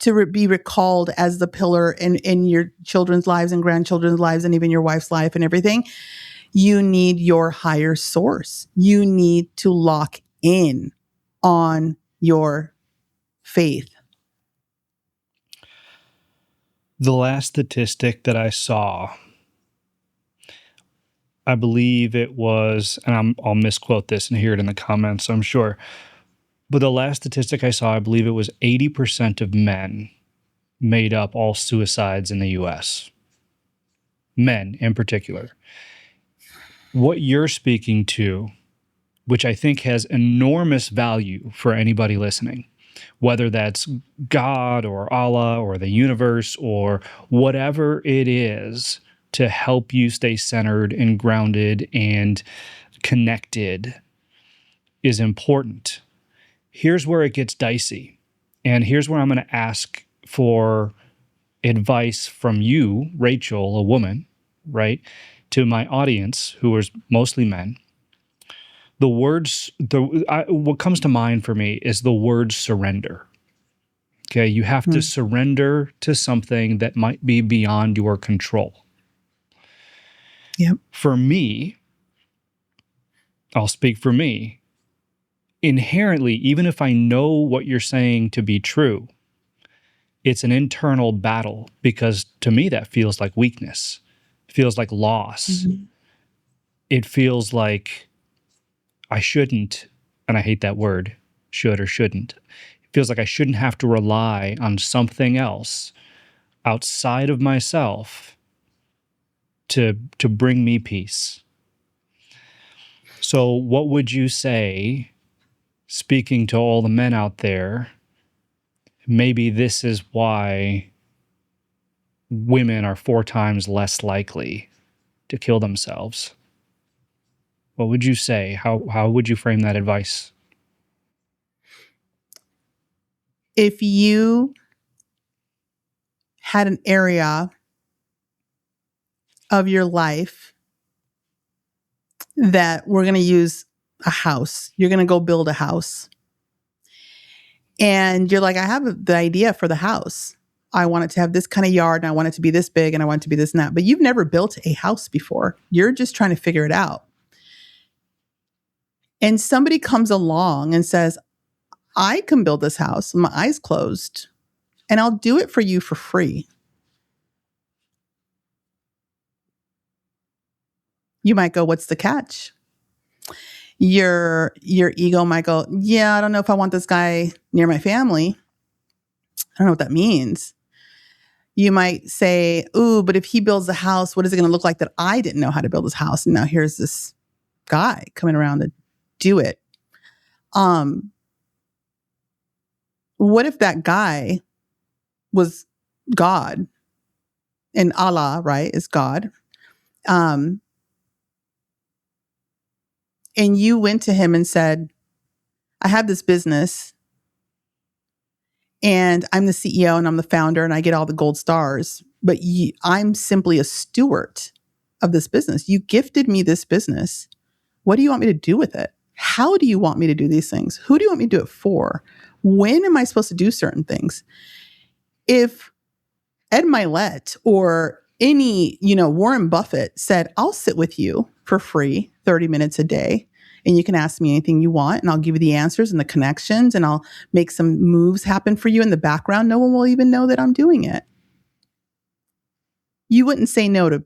to be recalled as the pillar in your children's lives and grandchildren's lives and even your wife's life and everything, you need your higher source. You need to lock in on your faith. The last statistic that I saw, I believe it was, and I'll misquote this and hear it in the comments, I'm sure. But the last statistic I saw, I believe it was 80% of men made up all suicides in the US. Men in particular. What you're speaking to, which I think has enormous value for anybody listening, whether that's God or Allah or the universe or whatever it is to help you stay centered and grounded and connected, is important. Here's where it gets dicey. And here's where I'm going to ask for advice from you, Rachel, a woman, right, to my audience, who is mostly men. What comes to mind for me is the word surrender. Okay, you have to surrender to something that might be beyond your control. Yep. For me, I'll speak for me. Inherently, even if I know what you're saying to be true, it's an internal battle, because to me that feels like weakness. It feels like loss. It feels like I shouldn't, and I hate that word, should or shouldn't. It feels like I shouldn't have to rely on something else outside of myself to bring me peace. So what would you say, speaking to all the men out there, maybe this is why women are 4 times less likely to kill themselves? What would you say? How would you frame that advice? If you had an area of your life that we're going to use a house, you're going to go build a house. And you're like, I have the idea for the house. I want it to have this kind of yard, and I want it to be this big, and I want it to be this and that. But you've never built a house before. You're just trying to figure it out. And somebody comes along and says, I can build this house with my eyes closed, and I'll do it for you for free. You might go, what's the catch? Your ego might go, yeah, I don't know if I want this guy near my family. I don't know what that means. You might say, ooh, but if he builds a house, what is it going to look like that I didn't know how to build his house? And now here's this guy coming around to do it. What if that guy was God, and Allah, right, is God? And you went to him and said, I have this business, and I'm the CEO and I'm the founder and I get all the gold stars, but I'm simply a steward of this business. You gifted me this business. What do you want me to do with it? How do you want me to do these things? Who do you want me to do it for? When am I supposed to do certain things? If Ed Milet or any, Warren Buffett said, I'll sit with you for free 30 minutes a day, and you can ask me anything you want, and I'll give you the answers and the connections, and I'll make some moves happen for you in the background. No one will even know that I'm doing it. You wouldn't say no to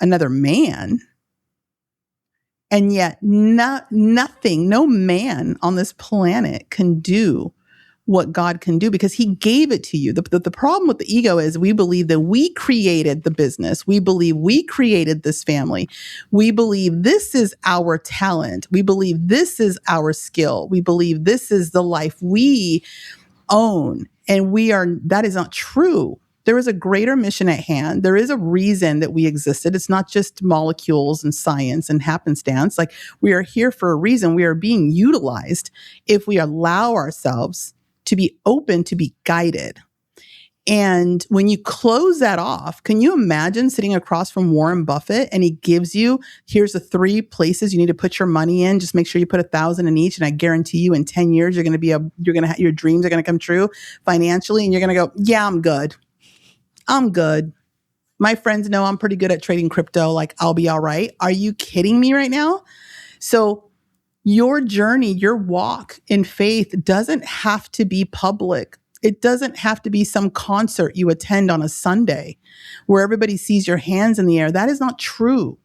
another man. And yet nothing, no man on this planet can do what God can do, because he gave it to you. The problem with the ego is we believe that we created the business. We believe we created this family. We believe this is our talent. We believe this is our skill. We believe this is the life we own. And that is not true. There is a greater mission at hand. There is a reason that we existed. It's not just molecules and science and happenstance. Like, we are here for a reason. We are being utilized if we allow ourselves to be open, to be guided. And when you close that off, can you imagine sitting across from Warren Buffett and he gives you, here's the 3 places you need to put your money in. Just make sure you put 1,000 in each. And I guarantee you in 10 years, your dreams are going to come true financially. And you're going to go, yeah, I'm good. I'm good. My friends know I'm pretty good at trading crypto. Like, I'll be all right. Are you kidding me right now? So your journey, your walk in faith doesn't have to be public. It doesn't have to be some concert you attend on a Sunday where everybody sees your hands in the air. That is not true.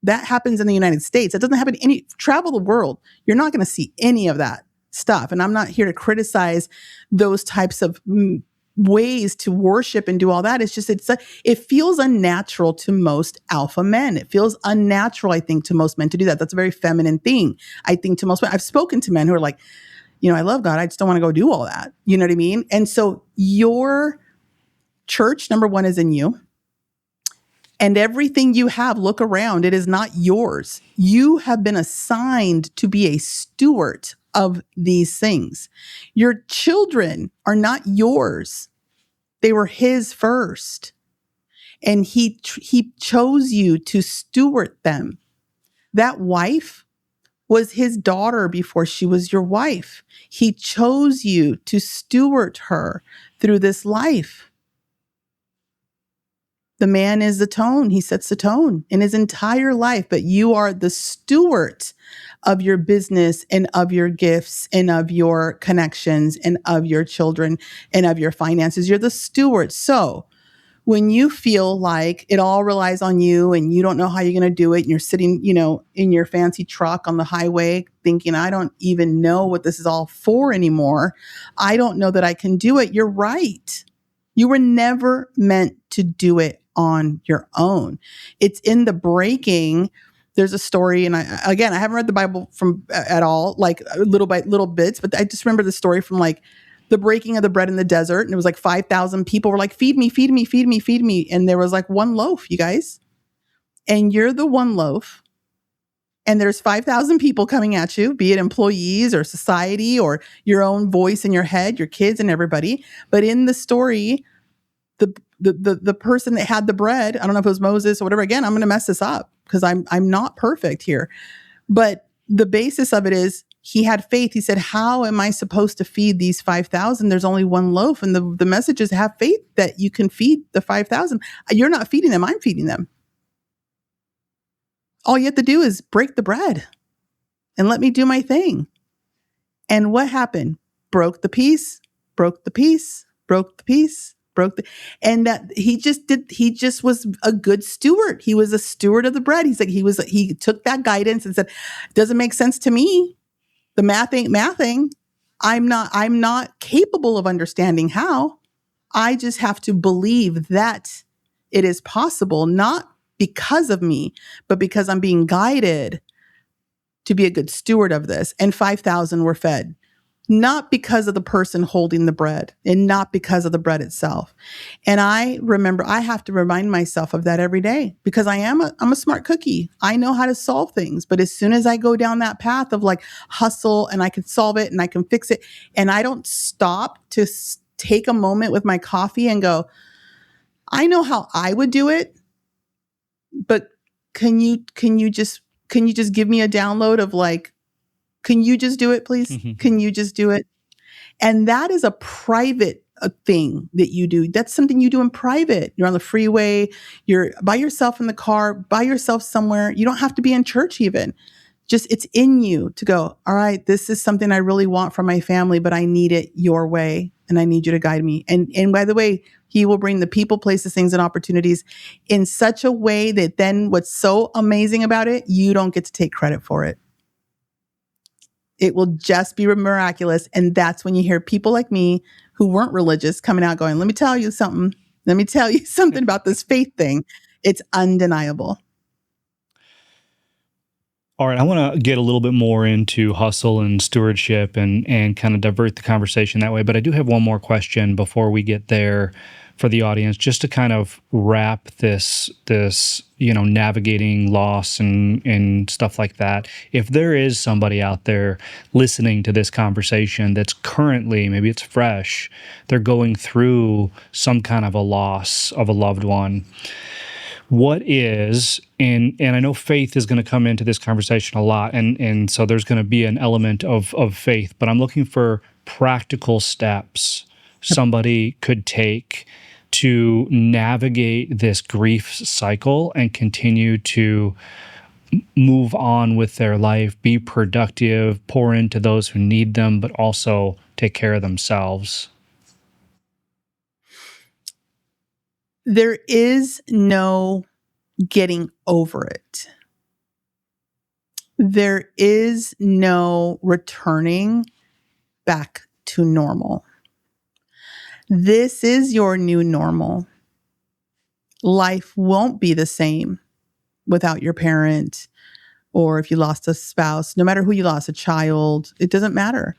That happens in the United States. It doesn't happen travel the world. You're not going to see any of that stuff. And I'm not here to criticize those types of ways to worship and do all that. It's just, it feels unnatural to most alpha men. It feels unnatural, I think, to most men to do that. That's a very feminine thing. I think to most men, I've spoken to men who are like, I love God. I just don't want to go do all that. You know what I mean? And so your church, number one, is in you. And everything you have, look around. It is not yours. You have been assigned to be a steward of these things. Your children are not yours. They were his first. And he chose you to steward them. That wife was his daughter before she was your wife. He chose you to steward her through this life. The man is the tone. He sets the tone in his entire life, but you are the steward of your business and of your gifts and of your connections and of your children and of your finances. You're the steward. So when you feel like it all relies on you and you don't know how you're going to do it, and you're sitting, in your fancy truck on the highway thinking, I don't even know what this is all for anymore. I don't know that I can do it. You're right. You were never meant to do it on your own. It's in the breaking. There's a story, and I haven't read the Bible from at all, like little by little bits, but I just remember the story from like the breaking of the bread in the desert. And it was like 5,000 people were like, feed me, feed me, feed me, feed me. And there was like one loaf, you guys. And you're the one loaf. And there's 5,000 people coming at you, be it employees or society or your own voice in your head, your kids and everybody. But in the story, the person that had the bread, I don't know if it was Moses or whatever. Again, I'm going to mess this up because I'm not perfect here. But the basis of it is he had faith. He said, how am I supposed to feed these 5,000? There's only one loaf. And the message is have faith that you can feed the 5,000. You're not feeding them. I'm feeding them. All you have to do is break the bread and let me do my thing. And what happened? Broke the piece, broke the piece, broke the piece, and that he just was a good steward. He was a steward of the bread. He took that guidance and said, doesn't make sense to me. The math ain't mathing. I'm not capable of understanding how. I just have to believe that it is possible, not because of me, but because I'm being guided to be a good steward of this. And 5,000 were fed, not because of the person holding the bread and not because of the bread itself. And I remember I have to remind myself of that every day because I'm a smart cookie. I know how to solve things. But as soon as I go down that path of like hustle and I can solve it and I can fix it, and I don't stop to take a moment with my coffee and go, I know how I would do it, but can you just give me a download of like, can you just do it, please? Mm-hmm. Can you just do it? And that is a private thing that you do. That's something you do in private. You're on the freeway. You're by yourself in the car, by yourself somewhere. You don't have to be in church even. Just it's in you to go, all right, this is something I really want for my family, but I need it your way. And I need you to guide me. And by the way, he will bring the people, places, things, and opportunities in such a way that then what's so amazing about it, you don't get to take credit for it. It will just be miraculous. And that's when you hear people like me who weren't religious coming out going, let me tell you something. Let me tell you something about this faith thing. It's undeniable. All right, I want to get a little bit more into hustle and stewardship and kind of divert the conversation that way. But I do have one more question before we get there for the audience, just to kind of wrap this navigating loss and stuff like that. If there is somebody out there listening to this conversation that's currently, maybe it's fresh, they're going through some kind of a loss of a loved one, what is, and I know faith is going to come into this conversation a lot, and so there's going to be an element of faith, but I'm looking for practical steps somebody could take to navigate this grief cycle and continue to move on with their life, be productive, pour into those who need them, but also take care of themselves. There is no getting over it. There is no returning back to normal. This is your new normal. Life won't be the same without your parent, or if you lost a spouse, no matter who you lost, a child, it doesn't matter.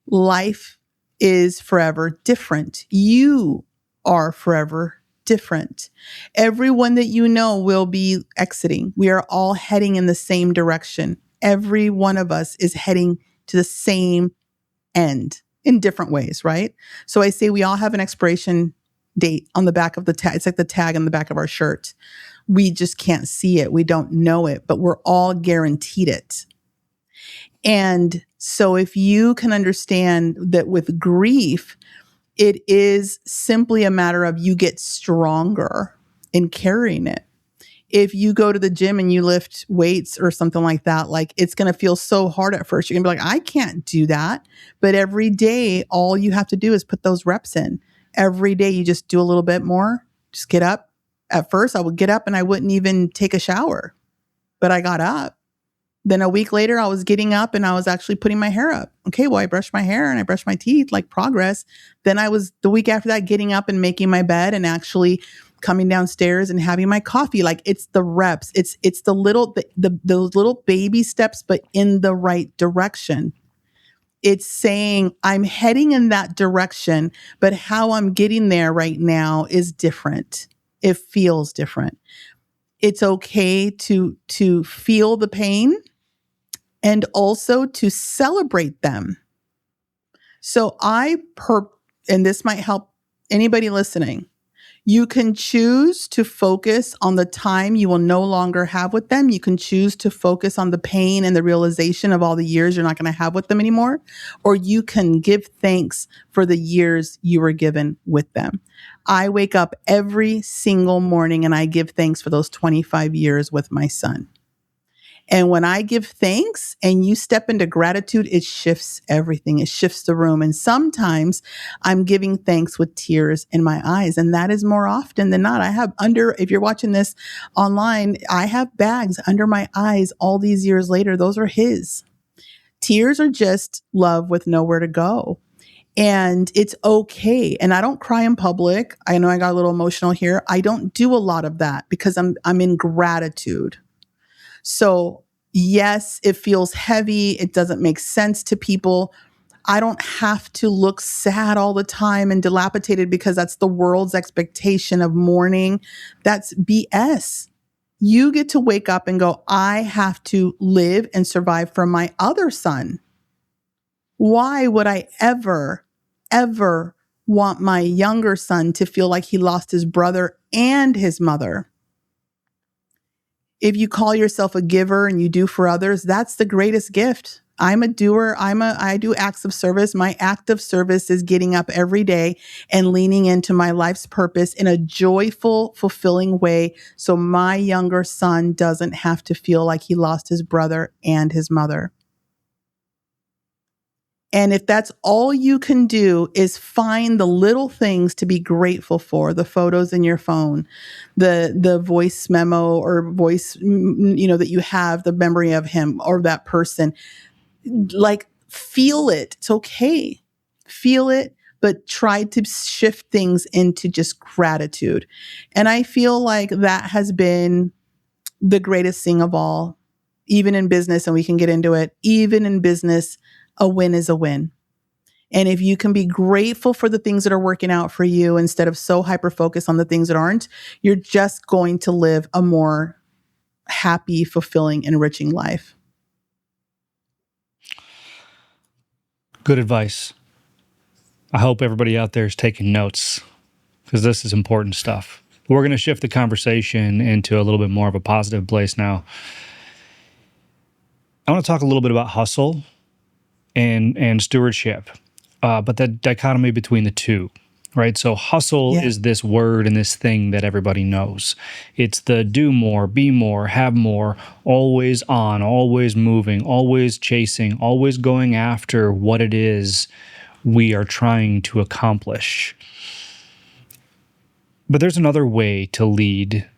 Life is forever different. You are forever different. Everyone that you know will be exiting. We are all heading in the same direction. Every one of us is heading to the same end in different ways, right? So I say we all have an expiration date on the back of the tag. It's like the tag on the back of our shirt. We just can't see it. We don't know it, but we're all guaranteed it. And so if you can understand that with grief, it is simply a matter of you get stronger in carrying it. If you go to the gym and you lift weights or something like that, like it's going to feel so hard at first. You're going to be like, I can't do that. But every day, all you have to do is put those reps in. Every day, you just do a little bit more. Just get up. At first, I would get up and I wouldn't even take a shower, but I got up. Then a week later, I was getting up and I was actually putting my hair up. Okay, well, I brushed my hair and I brushed my teeth, like progress. Then I was the week after that getting up and making my bed and actually coming downstairs and having my coffee. Like it's the reps. It's the little those little baby steps, but in the right direction. It's saying I'm heading in that direction, but how I'm getting there right now is different. It feels different. It's okay to feel the pain and also to celebrate them. So and this might help anybody listening. You can choose to focus on the time you will no longer have with them. You can choose to focus on the pain and the realization of all the years you're not going to have with them anymore. Or you can give thanks for the years you were given with them. I wake up every single morning and I give thanks for those 25 years with my son. And when I give thanks and you step into gratitude, it shifts everything. It shifts the room. And sometimes I'm giving thanks with tears in my eyes. And that is more often than not. if you're watching this online, I have bags under my eyes all these years later. Those are his. Tears are just love with nowhere to go. And it's okay. And I don't cry in public. I know I got a little emotional here. I don't do a lot of that because I'm in gratitude. So yes, it feels heavy. It doesn't make sense to people. I don't have to look sad all the time and dilapidated because that's the world's expectation of mourning. That's BS. You get to wake up and go, I have to live and survive for my other son. Why would I ever want my younger son to feel like he lost his brother and his mother? If you call yourself a giver and you do for others, that's the greatest gift. I'm a doer. I do acts of service. My act of service is getting up every day and leaning into my life's purpose in a joyful, fulfilling way. So my younger son doesn't have to feel like he lost his brother and his mother. And if that's all you can do is find the little things to be grateful for, the photos in your phone, the voice memo or voice, that you have the memory of him or that person, like feel it. It's okay. Feel it, but try to shift things into just gratitude. And I feel like that has been the greatest thing of all, even in business, and we can get into it, even in business, a win is a win. And if you can be grateful for the things that are working out for you instead of so hyper-focused on the things that aren't, you're just going to live a more happy, fulfilling, enriching life. Good advice. I hope everybody out there is taking notes because this is important stuff. We're going to shift the conversation into a little bit more of a positive place now. I want to talk a little bit about hustle and stewardship, but the dichotomy between the two, right? So hustle is this word and this thing that everybody knows. It's the do more, be more, have more, always on, always moving, always chasing, always going after what it is we are trying to accomplish. But there's another way to lead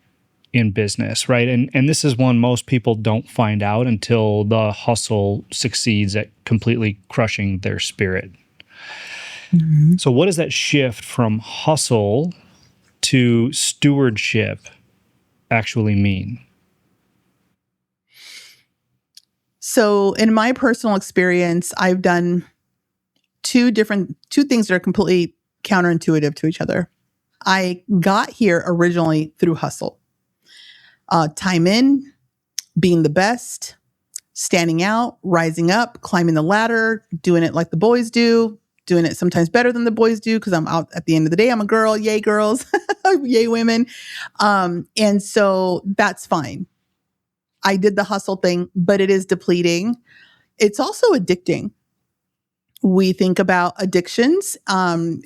in business, right? And this is one most people don't find out until the hustle succeeds at completely crushing their spirit. Mm-hmm. So what does that shift from hustle to stewardship actually mean? So in my personal experience, I've done two things that are completely counterintuitive to each other. I got here originally through hustle. Time in, being the best, standing out, rising up, climbing the ladder, doing it like the boys do, doing it sometimes better than the boys do, because I'm out at the end of the day. I'm a girl. Yay, girls. Yay, women. And so that's fine. I did the hustle thing, but it is depleting. It's also addicting. We think about addictions.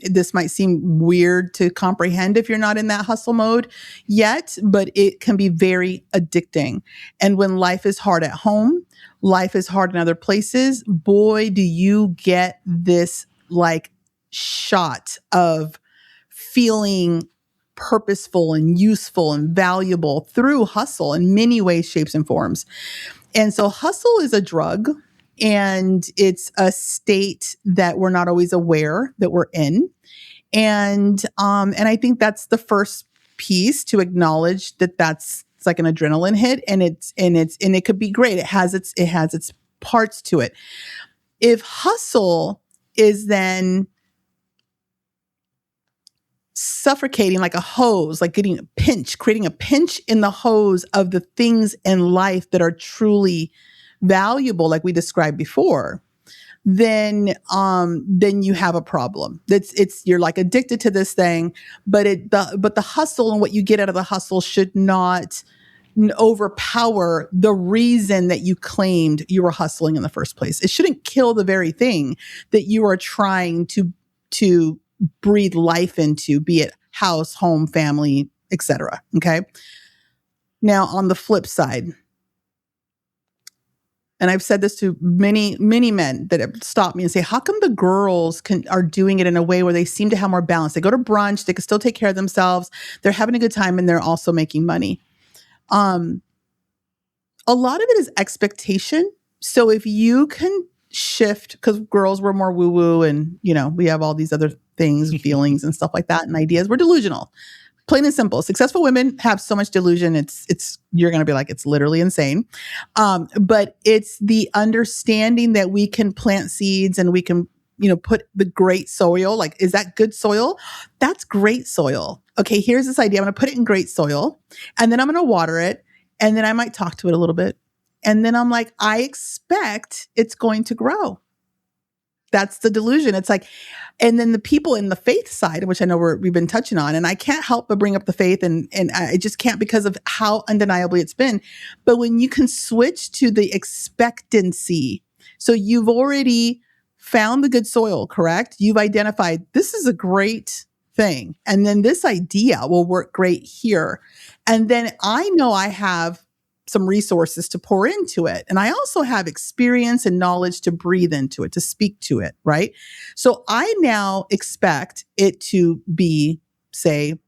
This might seem weird to comprehend if you're not in that hustle mode yet, but it can be very addicting. And when life is hard at home, life is hard in other places, boy, do you get this like shot of feeling purposeful and useful and valuable through hustle in many ways, shapes, and forms. And so hustle is a drug, and it's a state that we're not always aware that we're in. And I think that's the first piece, to acknowledge that it's like an adrenaline hit, and it could be great. It has its parts to it. If hustle is then suffocating like a hose, like creating a pinch in the hose of the things in life that are truly valuable, like we described before, then you have a problem. You're like addicted to this thing, but the hustle and what you get out of the hustle should not overpower the reason that you claimed you were hustling in the first place. It shouldn't kill the very thing that you are trying to breathe life into, be it house, home, family, etc. Okay. Now, on the flip side, and I've said this to many, many men that have stopped me and say, how come the girls are doing it in a way where they seem to have more balance? They go to brunch, they can still take care of themselves, they're having a good time, and they're also making money. A lot of it is expectation. So if you can shift, because girls were more woo-woo, and we have all these other things, feelings and stuff like that, and ideas. We're delusional. Plain and simple. Successful women have so much delusion. You're going to be like, it's literally insane. But it's the understanding that we can plant seeds, and we can, put the great soil. Like, is that good soil? That's great soil. Okay, here's this idea. I'm going to put it in great soil, and then I'm going to water it, and then I might talk to it a little bit. And then I'm like, I expect it's going to grow. That's the delusion. It's like, and then the people in the faith side, which I know we've been touching on, and I can't help but bring up the faith, and I just can't, because of how undeniably it's been. But when you can switch to the expectancy, so you've already found the good soil, correct? You've identified this is a great thing, and then this idea will work great here. And then I know I have some resources to pour into it. And I also have experience and knowledge to breathe into it, to speak to it, right? So I now expect it to be, say,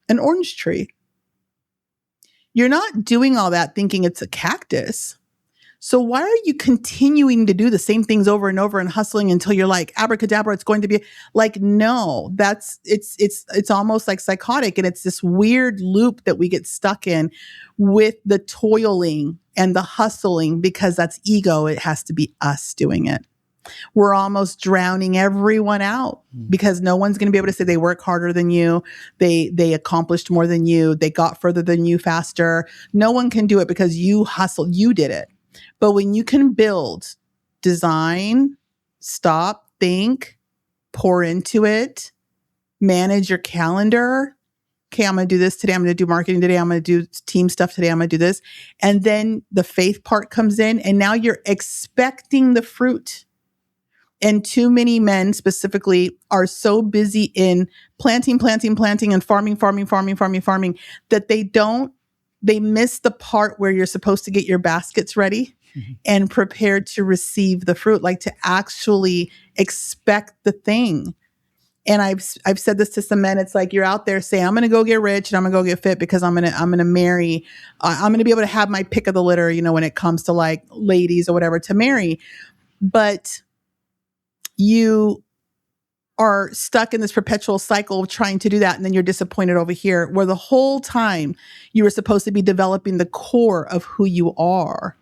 an orange tree. You're not doing all that thinking it's a cactus. So why are you continuing to do the same things over and over and hustling until you're like, abracadabra, it's going to be like, no, it's almost like psychotic. And it's this weird loop that we get stuck in with the toiling and the hustling, because that's ego. It has to be us doing it. We're almost drowning everyone out, because no one's going to be able to say they work harder than you. They accomplished more than you. They got further than you faster. No one can do it because you hustled. You did it. But when you can build, design, stop, think, pour into it, manage your calendar. Okay, I'm going to do this today. I'm going to do marketing today. I'm going to do team stuff today. I'm going to do this. And then the faith part comes in, and now you're expecting the fruit. And too many men specifically are so busy in planting and farming that they miss the part where you're supposed to get your baskets ready and prepared to receive the fruit, like to actually expect the thing. And I've said this to some men. It's like, you're out there saying, I'm going to go get rich and I'm going to go get fit because I'm going to marry. I'm going to be able to have my pick of the litter, when it comes to like ladies or whatever to marry. But you are stuck in this perpetual cycle of trying to do that. And then you're disappointed over here, where the whole time you were supposed to be developing the core of who you are,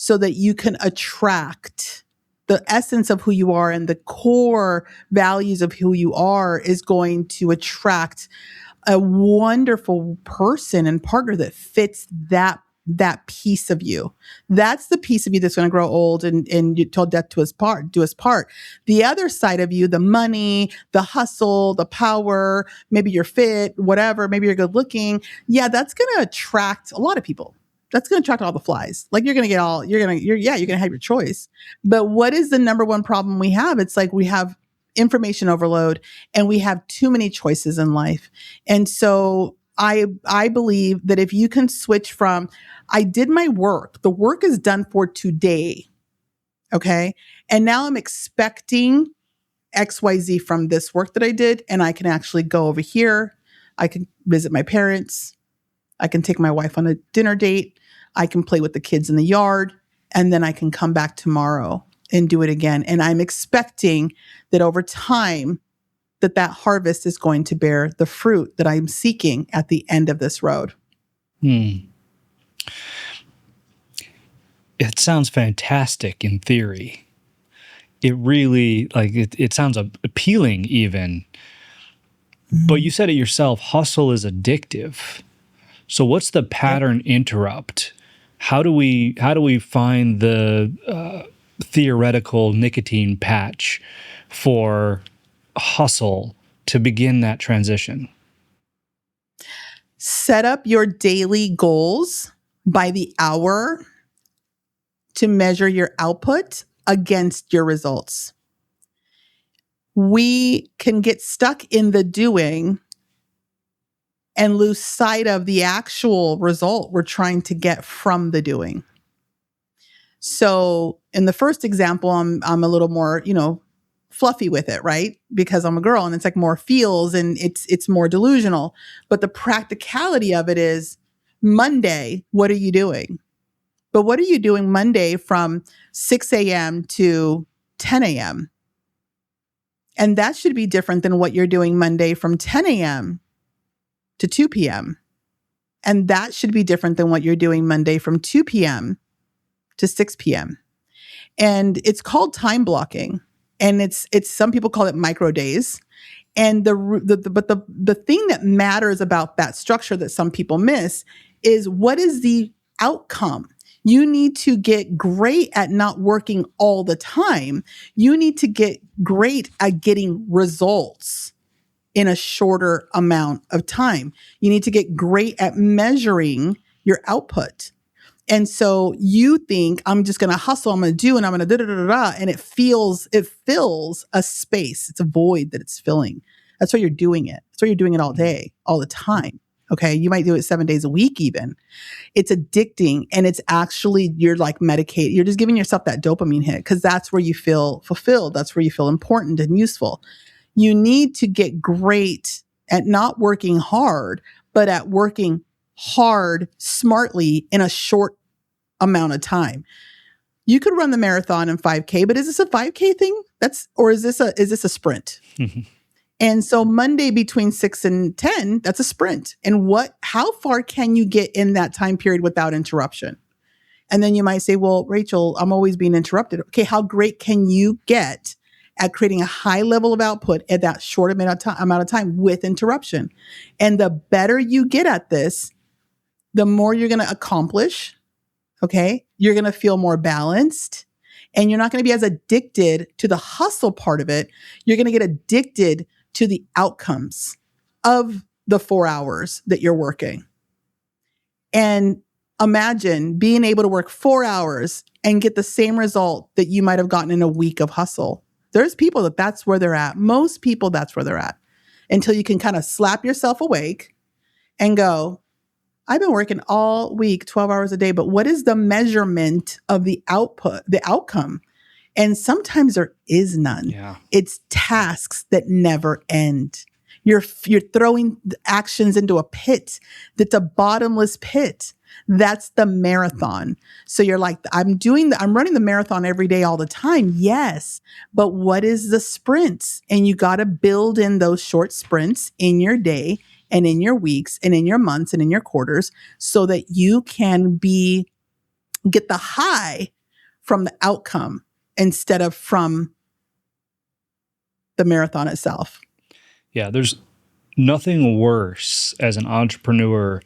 so that you can attract the essence of who you are, and the core values of who you are is going to attract a wonderful person and partner that fits that that piece of you. That's the piece of you that's going to grow old and you told death to his part, do his part. The other side of you, the money, the hustle, the power, maybe you're fit, whatever, maybe you're good looking. Yeah, that's going to attract a lot of people. That's going to attract all the flies. Like you're going to get all, you're going to have your choice. But what is the number one problem we have? It's like we have information overload and we have too many choices in life. And so I believe that if you can switch from, I did my work, the work is done for today. Okay. And now I'm expecting XYZ from this work that I did. And I can actually go over here. I can visit my parents. I can take my wife on a dinner date. I can play with the kids in the yard. And then I can come back tomorrow and do it again. And I'm expecting that over time, that harvest is going to bear the fruit that I'm seeking at the end of this road. It sounds fantastic in theory. It really, like, it sounds appealing even. But you said it yourself, hustle is addictive. So what's the pattern interrupt? How do we find the theoretical nicotine patch for hustle to begin that transition? Set up your daily goals by the hour to measure your output against your results. We can get stuck in the doing and lose sight of the actual result we're trying to get from the doing. So in the first example, I'm a little more, fluffy with it, right? Because I'm a girl and it's like more feels and it's more delusional. But the practicality of it is Monday, what are you doing? But what are you doing Monday from 6 a.m. to 10 a.m.? And that should be different than what you're doing Monday from 10 a.m. to 2 p.m. And that should be different than what you're doing Monday from 2 p.m. to 6 p.m. And it's called time blocking. And it's some people call it micro days. And the thing that matters about that structure that some people miss is what is the outcome? You need to get great at not working all the time. You need to get great at getting results in a shorter amount of time. You need to get great at measuring your output. And so you think, I'm just going to hustle, I'm going to do, and I'm going to da-da-da-da-da, and it fills a space. It's a void that it's filling. That's why you're doing it. That's why you're doing it all day, all the time. Okay. You might do it 7 days a week even. It's addicting, and it's actually, you're like medicated. You're just giving yourself that dopamine hit because that's where you feel fulfilled. That's where you feel important and useful. You need to get great at not working hard, but at working hard smartly in a short amount of time. You could run the marathon in 5K, but is this a 5K thing? Or is this a sprint? Mm-hmm. And so Monday between 6 and 10, that's a sprint. And how far can you get in that time period without interruption? And then you might say, well, Rachel, I'm always being interrupted. Okay, how great can you get at creating a high level of output at that short amount of time with interruption? And the better you get at this, the more you're going to accomplish. Okay. You're going to feel more balanced, and you're not going to be as addicted to the hustle part of it. You're going to get addicted to the outcomes of the 4 hours that you're working. And imagine being able to work 4 hours and get the same result that you might have gotten in a week of hustle. There's people that's where they're at. Most people, that's where they're at, until you can kind of slap yourself awake and go, I've been working all week, 12 hours a day, but what is the measurement of the output, the outcome? And sometimes there is none. Yeah. It's tasks that never end. You're throwing actions into a pit that's a bottomless pit. That's the marathon. So you're like, I'm running the marathon every day all the time. Yes. But what is the sprints? And you got to build in those short sprints in your day and in your weeks and in your months and in your quarters so that you can get the high from the outcome instead of from the marathon itself. Yeah, there's nothing worse as an entrepreneur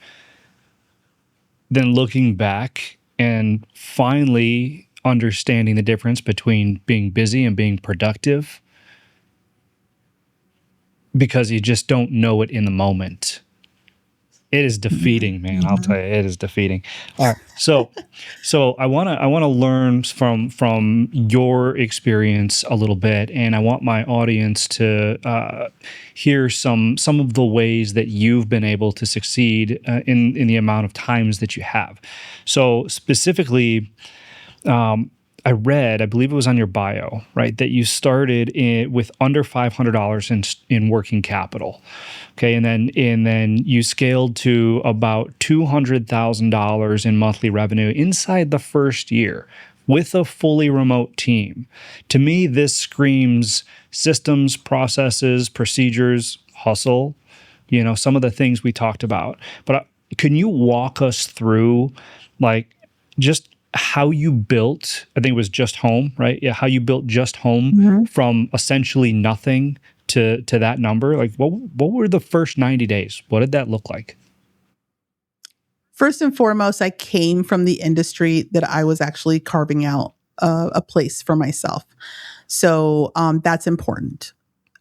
then looking back and finally understanding the difference between being busy and being productive because you just don't know it in the moment. It is defeating, man. I'll tell you, it is defeating. All right, so I wanna learn from your experience a little bit, and I want my audience to hear some of the ways that you've been able to succeed in the amount of times that you have. So specifically, I read, I believe it was on your bio, right, that you started with under $500 in working capital, okay, and then you scaled to about $200,000 in monthly revenue inside the first year with a fully remote team. To me, this screams systems, processes, procedures, hustle. Some of the things we talked about. But can you walk us through, like, just how you built, I think it was Just Home, right? Yeah, how you built Just Home from essentially nothing to that number. Like, what were the first 90 days? What did that look like? First and foremost, I came from the industry that I was actually carving out a place for myself. So that's important.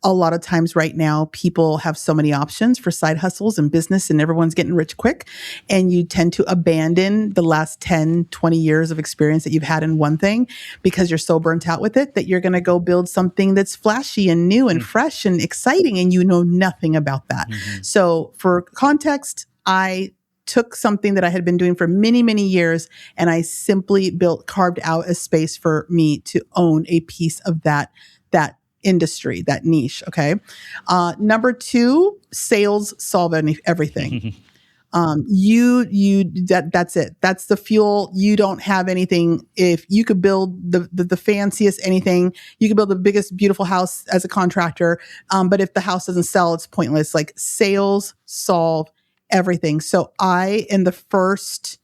A lot of times right now, people have so many options for side hustles and business, and everyone's getting rich quick. And you tend to abandon the last 10, 20 years of experience that you've had in one thing because you're so burnt out with it that you're going to go build something that's flashy and new and fresh and exciting, and you know nothing about that. So for context, I took something that I had been doing for many, many years, and I simply carved out a space for me to own a piece of that industry, that niche. Okay. Number two, sales solve everything. That's it. That's the fuel. You don't have anything. If you could build the fanciest anything, you could build the biggest, beautiful house as a contractor. But if the house doesn't sell, it's pointless. Like, sales solve everything. So in the first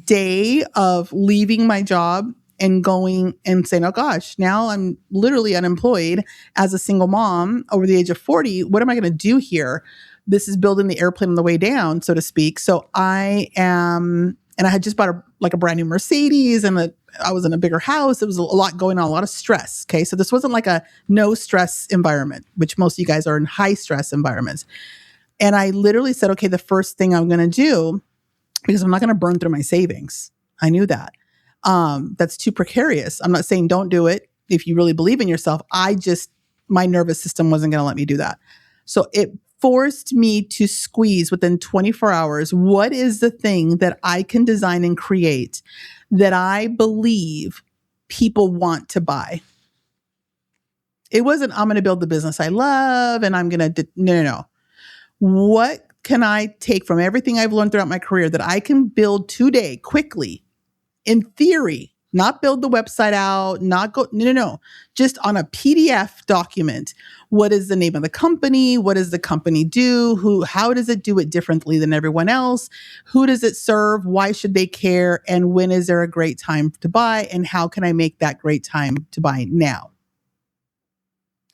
day of leaving my job and going and saying, oh gosh, now I'm literally unemployed as a single mom over the age of 40. What am I going to do here? This is building the airplane on the way down, so to speak. So I had just bought a brand new Mercedes, and I was in a bigger house. There was a lot going on, a lot of stress. Okay. So this wasn't like a no stress environment, which most of you guys are in high stress environments. And I literally said, okay, the first thing I'm going to do, because I'm not going to burn through my savings. I knew that. That's too precarious. I'm not saying don't do it if you really believe in yourself. My nervous system wasn't going to let me do that. So it forced me to squeeze within 24 hours. What is the thing that I can design and create that I believe people want to buy? It wasn't, I'm going to build the business I love and I'm going to, no. What can I take from everything I've learned throughout my career that I can build today quickly? In theory, not build the website out, no. Just on a PDF document. What is the name of the company? What does the company do? How does it do it differently than everyone else? Who does it serve? Why should they care? And when is there a great time to buy? And how can I make that great time to buy now?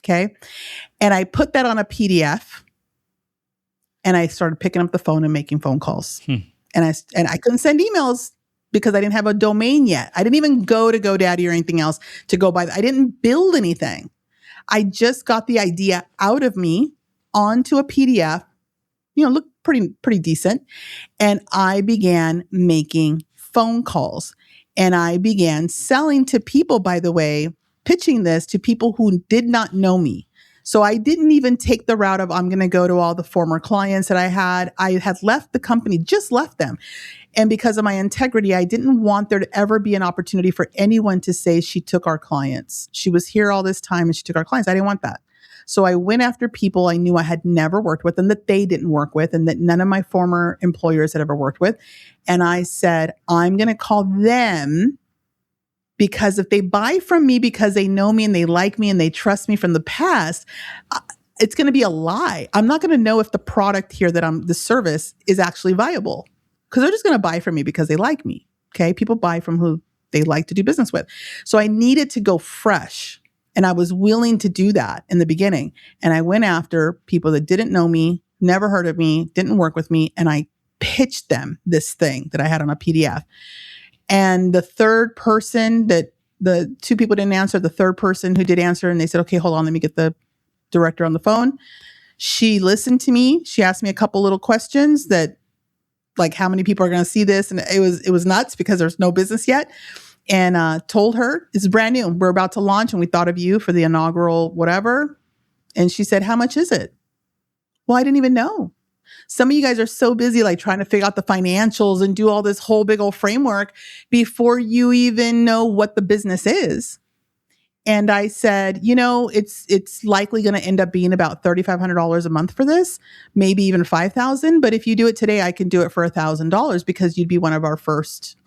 Okay. And I put that on a PDF, and I started picking up the phone and making phone calls. And I couldn't send emails because I didn't have a domain yet. I didn't even go to GoDaddy or anything else to go buy. I didn't build anything. I just got the idea out of me onto a PDF, looked pretty decent. And I began making phone calls, and I began selling to people, by the way, pitching this to people who did not know me. So I didn't even take the route of, I'm going to go to all the former clients that I had. I had left the company, just left them. And because of my integrity, I didn't want there to ever be an opportunity for anyone to say she took our clients. She was here all this time and she took our clients. I didn't want that. So I went after people I knew I had never worked with and that they didn't work with and that none of my former employers had ever worked with. And I said, I'm going to call them, because if they buy from me because they know me and they like me and they trust me from the past, it's going to be a lie. I'm not going to know if the product here the service is actually viable, because they're just going to buy from me because they like me. Okay. People buy from who they like to do business with. So I needed to go fresh, and I was willing to do that in the beginning. And I went after people that didn't know me, never heard of me, didn't work with me. And I pitched them this thing that I had on a PDF. And the third person that the two people didn't answer, the third person who did answer, and they said, okay, hold on, let me get the director on the phone. She listened to me. She asked me a couple little questions that, like, how many people are going to see this? And it was nuts because there's no business yet. And told her, it's brand new. We're about to launch and we thought of you for the inaugural whatever. And she said, how much is it? Well, I didn't even know. Some of you guys are so busy, like trying to figure out the financials and do all this whole big old framework before you even know what the business is. And I said, it's likely going to end up being about $3,500 a month for this, maybe even $5,000. But if you do it today, I can do it for $1,000 because you'd be one of our first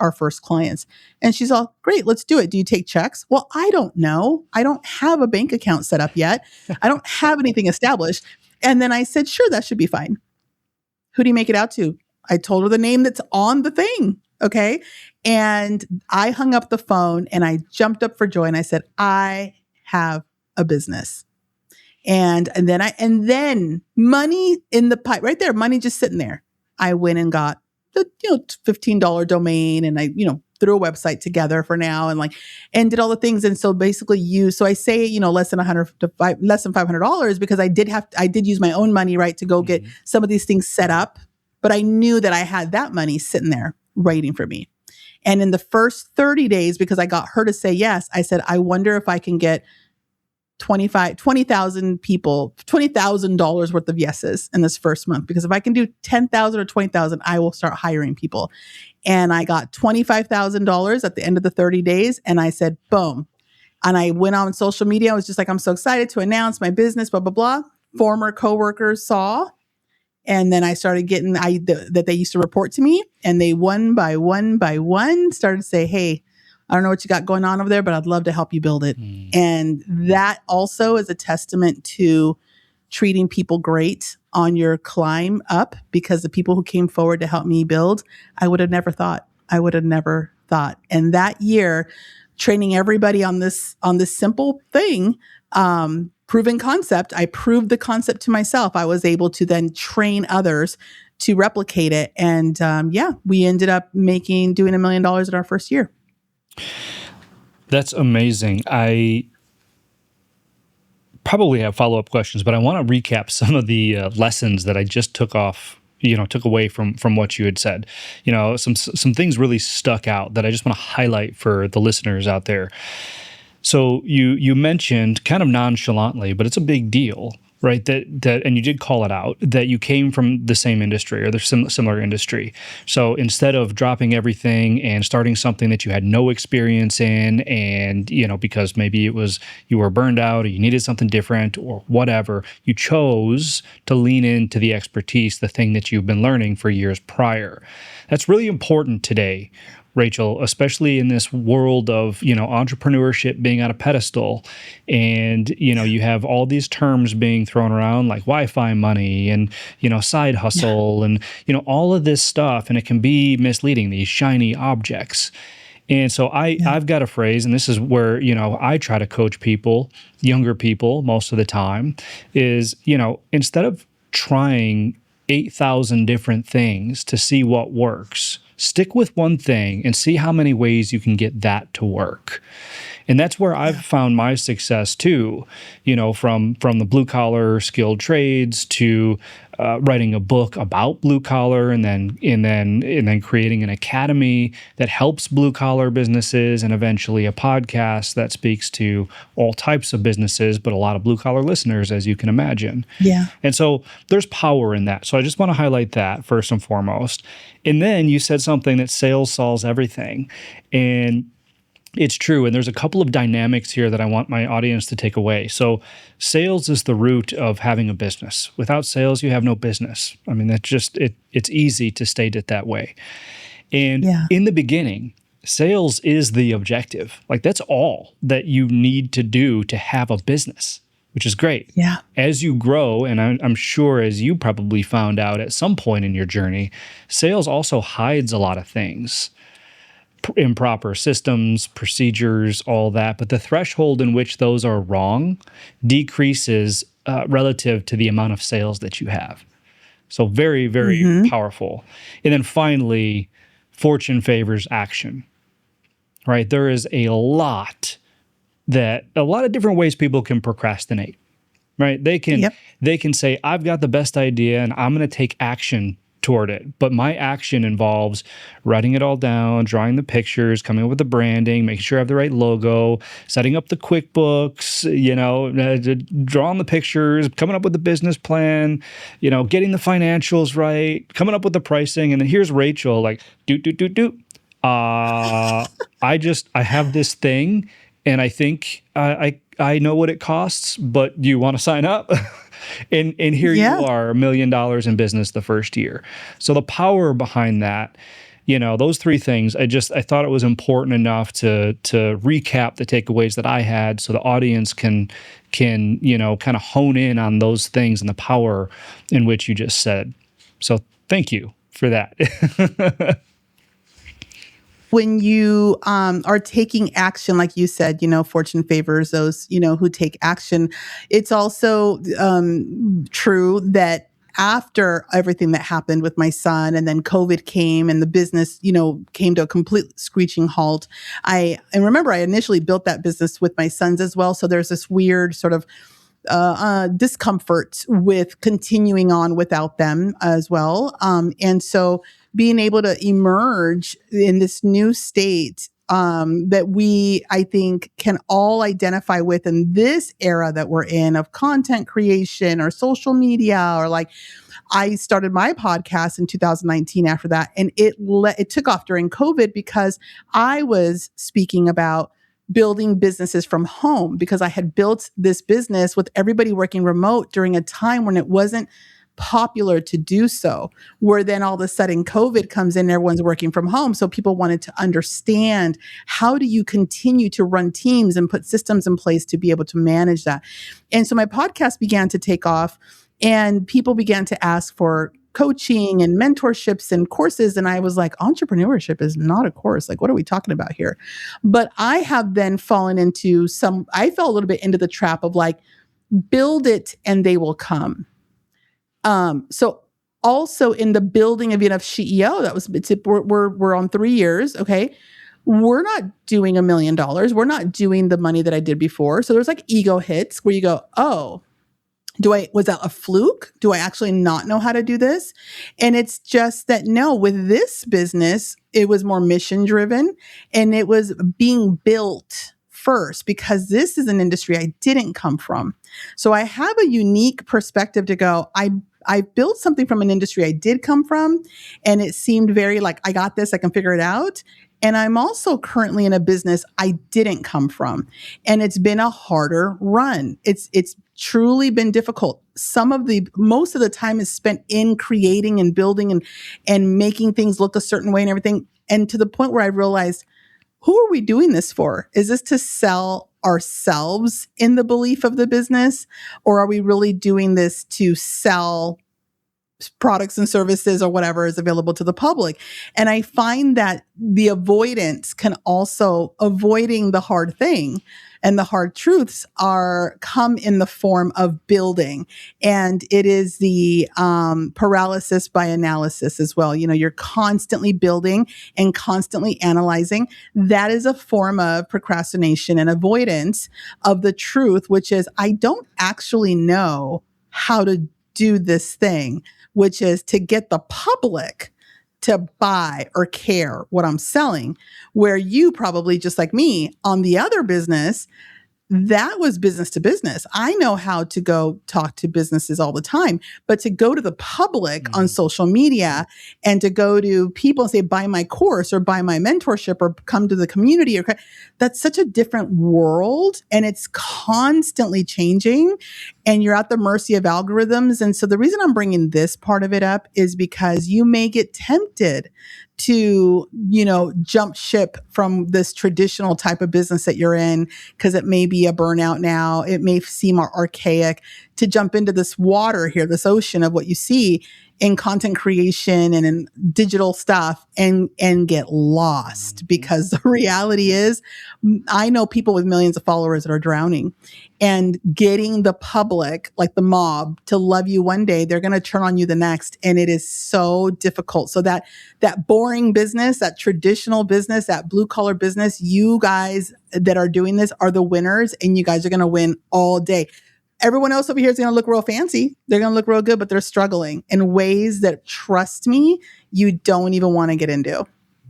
clients. And she's all, great, let's do it. Do you take checks? Well, I don't know. I don't have a bank account set up yet. I don't have anything established. And then I said, sure, that should be fine. Who do you make it out to? I told her the name that's on the thing. Okay. And I hung up the phone and I jumped up for joy and I said, I have a business. And then money in the pipe right there, money just sitting there. I went and got the, $15 domain and I, threw a website together for now and did all the things. And so basically so I say, less than $500 because I did use my own money, right, to go get some of these things set up. But I knew that I had that money sitting there waiting for me. And in the first 30 days, because I got her to say yes, I said, I wonder if I can get 20,000 people, $20,000 worth of yeses in this first month. Because if I can do 10,000 or 20,000, I will start hiring people. And I got $25,000 at the end of the 30 days. And I said, boom. And I went on social media. I was just like, I'm so excited to announce my business, blah, blah, blah. Former coworkers saw. And then I started getting that they used to report to me, and they one by one started to say, hey, I don't know what you got going on over there, but I'd love to help you build it. And that also is a testament to treating people great on your climb up, because the people who came forward to help me build, I would have never thought. And that year, training everybody on this simple thing, proven concept. I proved the concept to myself. I was able to then train others to replicate it. And we ended up doing $1 million in our first year. That's amazing. I probably have follow-up questions, but I want to recap some of the lessons that I just took away from what you had said. Some things really stuck out that I just want to highlight for the listeners out there. So you mentioned kind of nonchalantly, but it's a big deal, right? That and you did call it out, that you came from the same industry or the similar industry. So instead of dropping everything and starting something that you had no experience in, and because maybe it was you were burned out or you needed something different or whatever, you chose to lean into the expertise, the thing that you've been learning for years prior. That's really important today, Rachel, especially in this world of, entrepreneurship being on a pedestal, and, you have all these terms being thrown around like Wi-Fi money and, side hustle and, all of this stuff. And it can be misleading, these shiny objects. And so I've got a phrase, and this is where, I try to coach people, younger people most of the time, is, instead of trying 8,000 different things to see what works, stick with one thing and see how many ways you can get that to work. And that's where I've found my success too, from the blue collar skilled trades to writing a book about blue collar, and then creating an academy that helps blue collar businesses, and eventually a podcast that speaks to all types of businesses, but a lot of blue collar listeners, as you can imagine. Yeah. And so there's power in that. So I just want to highlight that first and foremost. And then you said something that sales solves everything. And it's true. And there's a couple of dynamics here that I want my audience to take away. So sales is the root of having a business. Without sales, you have no business. I mean, that's just, it's easy to state it that way. And in the beginning, sales is the objective. Like, that's all that you need to do to have a business, which is great. Yeah. As you grow, and I'm sure as you probably found out at some point in your journey, sales also hides a lot of things. Improper systems, procedures, all that. But the threshold in which those are wrong decreases relative to the amount of sales that you have. So very, very Mm-hmm. powerful. And then finally, fortune favors action, right? There is a lot of different ways people can procrastinate, right? Yep. They can say, I've got the best idea and I'm going to take action toward it. But my action involves writing it all down, drawing the pictures, coming up with the branding, making sure I have the right logo, setting up the QuickBooks, drawing the pictures, coming up with the business plan, getting the financials right, coming up with the pricing. And then here's Rachel, like, do. I have this thing, and I think I know what it costs, but do you want to sign up? And here you Yeah. are, $1 million in business the first year. So the power behind that, those three things, I thought it was important enough to recap the takeaways that I had, so the audience can kind of hone in on those things and the power in which you just said. So thank you for that. When you are taking action, like you said, fortune favors those, who take action. It's also true that after everything that happened with my son, and then COVID came and the business, came to a complete screeching halt. And remember, I initially built that business with my sons as well. So there's this weird sort of discomfort with continuing on without them as well. And so being able to emerge in this new state that we, I think, can all identify with in this era that we're in of content creation or social media, or like I started my podcast in 2019 after that, and it took off during COVID because I was speaking about building businesses from home, because I had built this business with everybody working remote during a time when it wasn't popular to do so, where then all of a sudden COVID comes in, everyone's working from home. So people wanted to understand, how do you continue to run teams and put systems in place to be able to manage that? And so my podcast began to take off, and people began to ask for coaching and mentorships and courses. And I was like, entrepreneurship is not a course. Like, what are we talking about here? But I have then fallen into I fell a little bit into the trap of like, build it and they will come. So also in the building of CEO, we're on 3 years. Okay. We're not doing $1 million. We're not doing the money that I did before. So there's like ego hits where you go, oh, was that a fluke? Do I actually not know how to do this? And it's just that, no, with this business, it was more mission driven, and it was being built first, because this is an industry I didn't come from. So I have a unique perspective to go, I built something from an industry I did come from, and it seemed very like, I got this, I can figure it out. And I'm also currently in a business I didn't come from, and it's been a harder run. It's truly been difficult. Most of the time is spent in creating and building and making things look a certain way and everything. And to the point where I realized, who are we doing this for? Is this to sell ourselves in the belief of the business? Or are we really doing this to sell products and services or whatever is available to the public? And I find that the avoidance can also, avoiding the hard thing and the hard truths come in the form of building. And it is the paralysis by analysis as well. You're constantly building and constantly analyzing. That is a form of procrastination and avoidance of the truth, which is, I don't actually know how to do this thing, which is to get the public to buy or care what I'm selling. Where you probably, just like me, on the other business, that was business to business. I know how to go talk to businesses all the time, but to go to the public on social media and to go to people and say, buy my course or buy my mentorship or come to the community, that's such a different world, and it's constantly changing, and you're at the mercy of algorithms. And so the reason I'm bringing this part of it up is because you may get tempted to, jump ship from this traditional type of business that you're in, because it may be a burnout now. It may seem archaic to jump into this water here, this ocean of what you see. in content creation and in digital stuff and get lost, because the reality is I know people with millions of followers that are drowning, and getting the public, like the mob, to love you one day, they're going to turn on you the next. And it is so difficult. So that boring business, that traditional business, that blue collar business, you guys that are doing this are the winners, and you guys are going to win all day. Everyone else over here is going to look real fancy. They're going to look real good, but they're struggling in ways that, trust me, you don't even want to get into.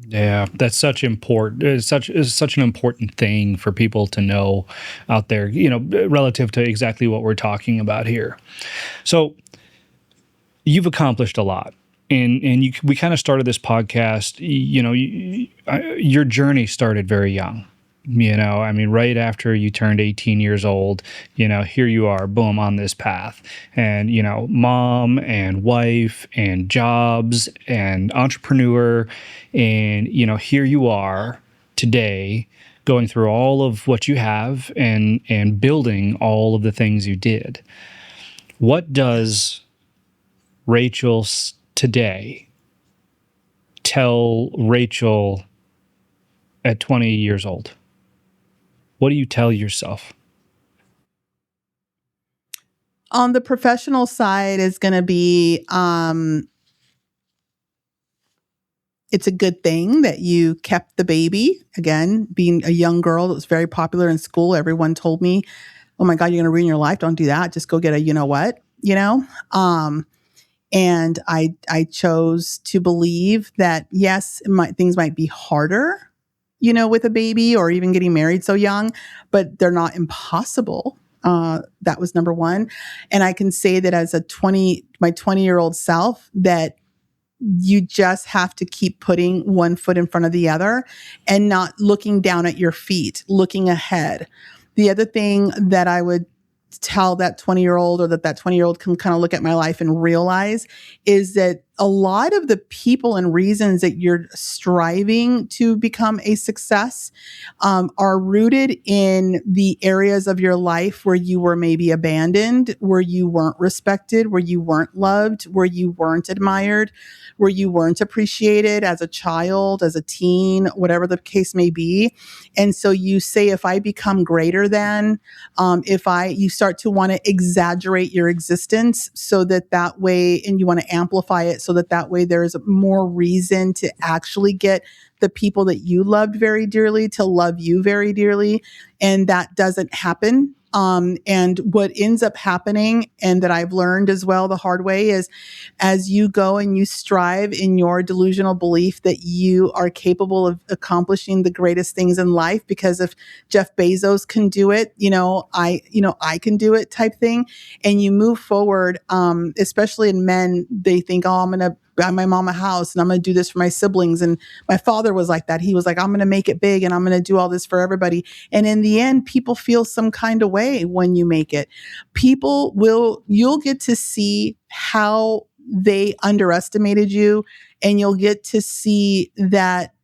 Yeah, that's such important. It's such an important thing for people to know out there, relative to exactly what we're talking about here. So you've accomplished a lot. And we kind of started this podcast, your journey started very young. Right after you turned 18 years old, here you are, boom, on this path. And, mom and wife and jobs and entrepreneur. And, here you are today going through all of what you have and building all of the things you did. What does Rachel today tell Rachel at 20 years old? What do you tell yourself? On the professional side is going to be, it's a good thing that you kept the baby. Again, being a young girl that was very popular in school, everyone told me, oh my God, you're going to ruin your life. Don't do that. Just go get a, and I chose to believe that, yes, things might be harder, with a baby or even getting married so young, but they're not impossible. That was number one. And I can say that as my 20-year-old self, that you just have to keep putting one foot in front of the other and not looking down at your feet, looking ahead. The other thing that I would tell that 20-year-old, or that 20-year-old can kind of look at my life and realize, is that a lot of the people and reasons that you're striving to become a success are rooted in the areas of your life where you were maybe abandoned, where you weren't respected, where you weren't loved, where you weren't admired, where you weren't appreciated as a child, as a teen, whatever the case may be. And so you say, if I become greater than, you start to want to exaggerate your existence so that way, and you want to amplify it so that way there's more reason to actually get the people that you loved very dearly to love you very dearly. And that doesn't happen. And what ends up happening, and that I've learned as well the hard way, is as you go and you strive in your delusional belief that you are capable of accomplishing the greatest things in life, because if Jeff Bezos can do it, I can do it type thing. And you move forward, especially in men, they think, oh, I'm going to buy my mom a house and I'm going to do this for my siblings. And my father was like that. He was like, I'm going to make it big and I'm going to do all this for everybody. And in the end, people feel some kind of way when you make it. You'll get to see how they underestimated you, and you'll get to see that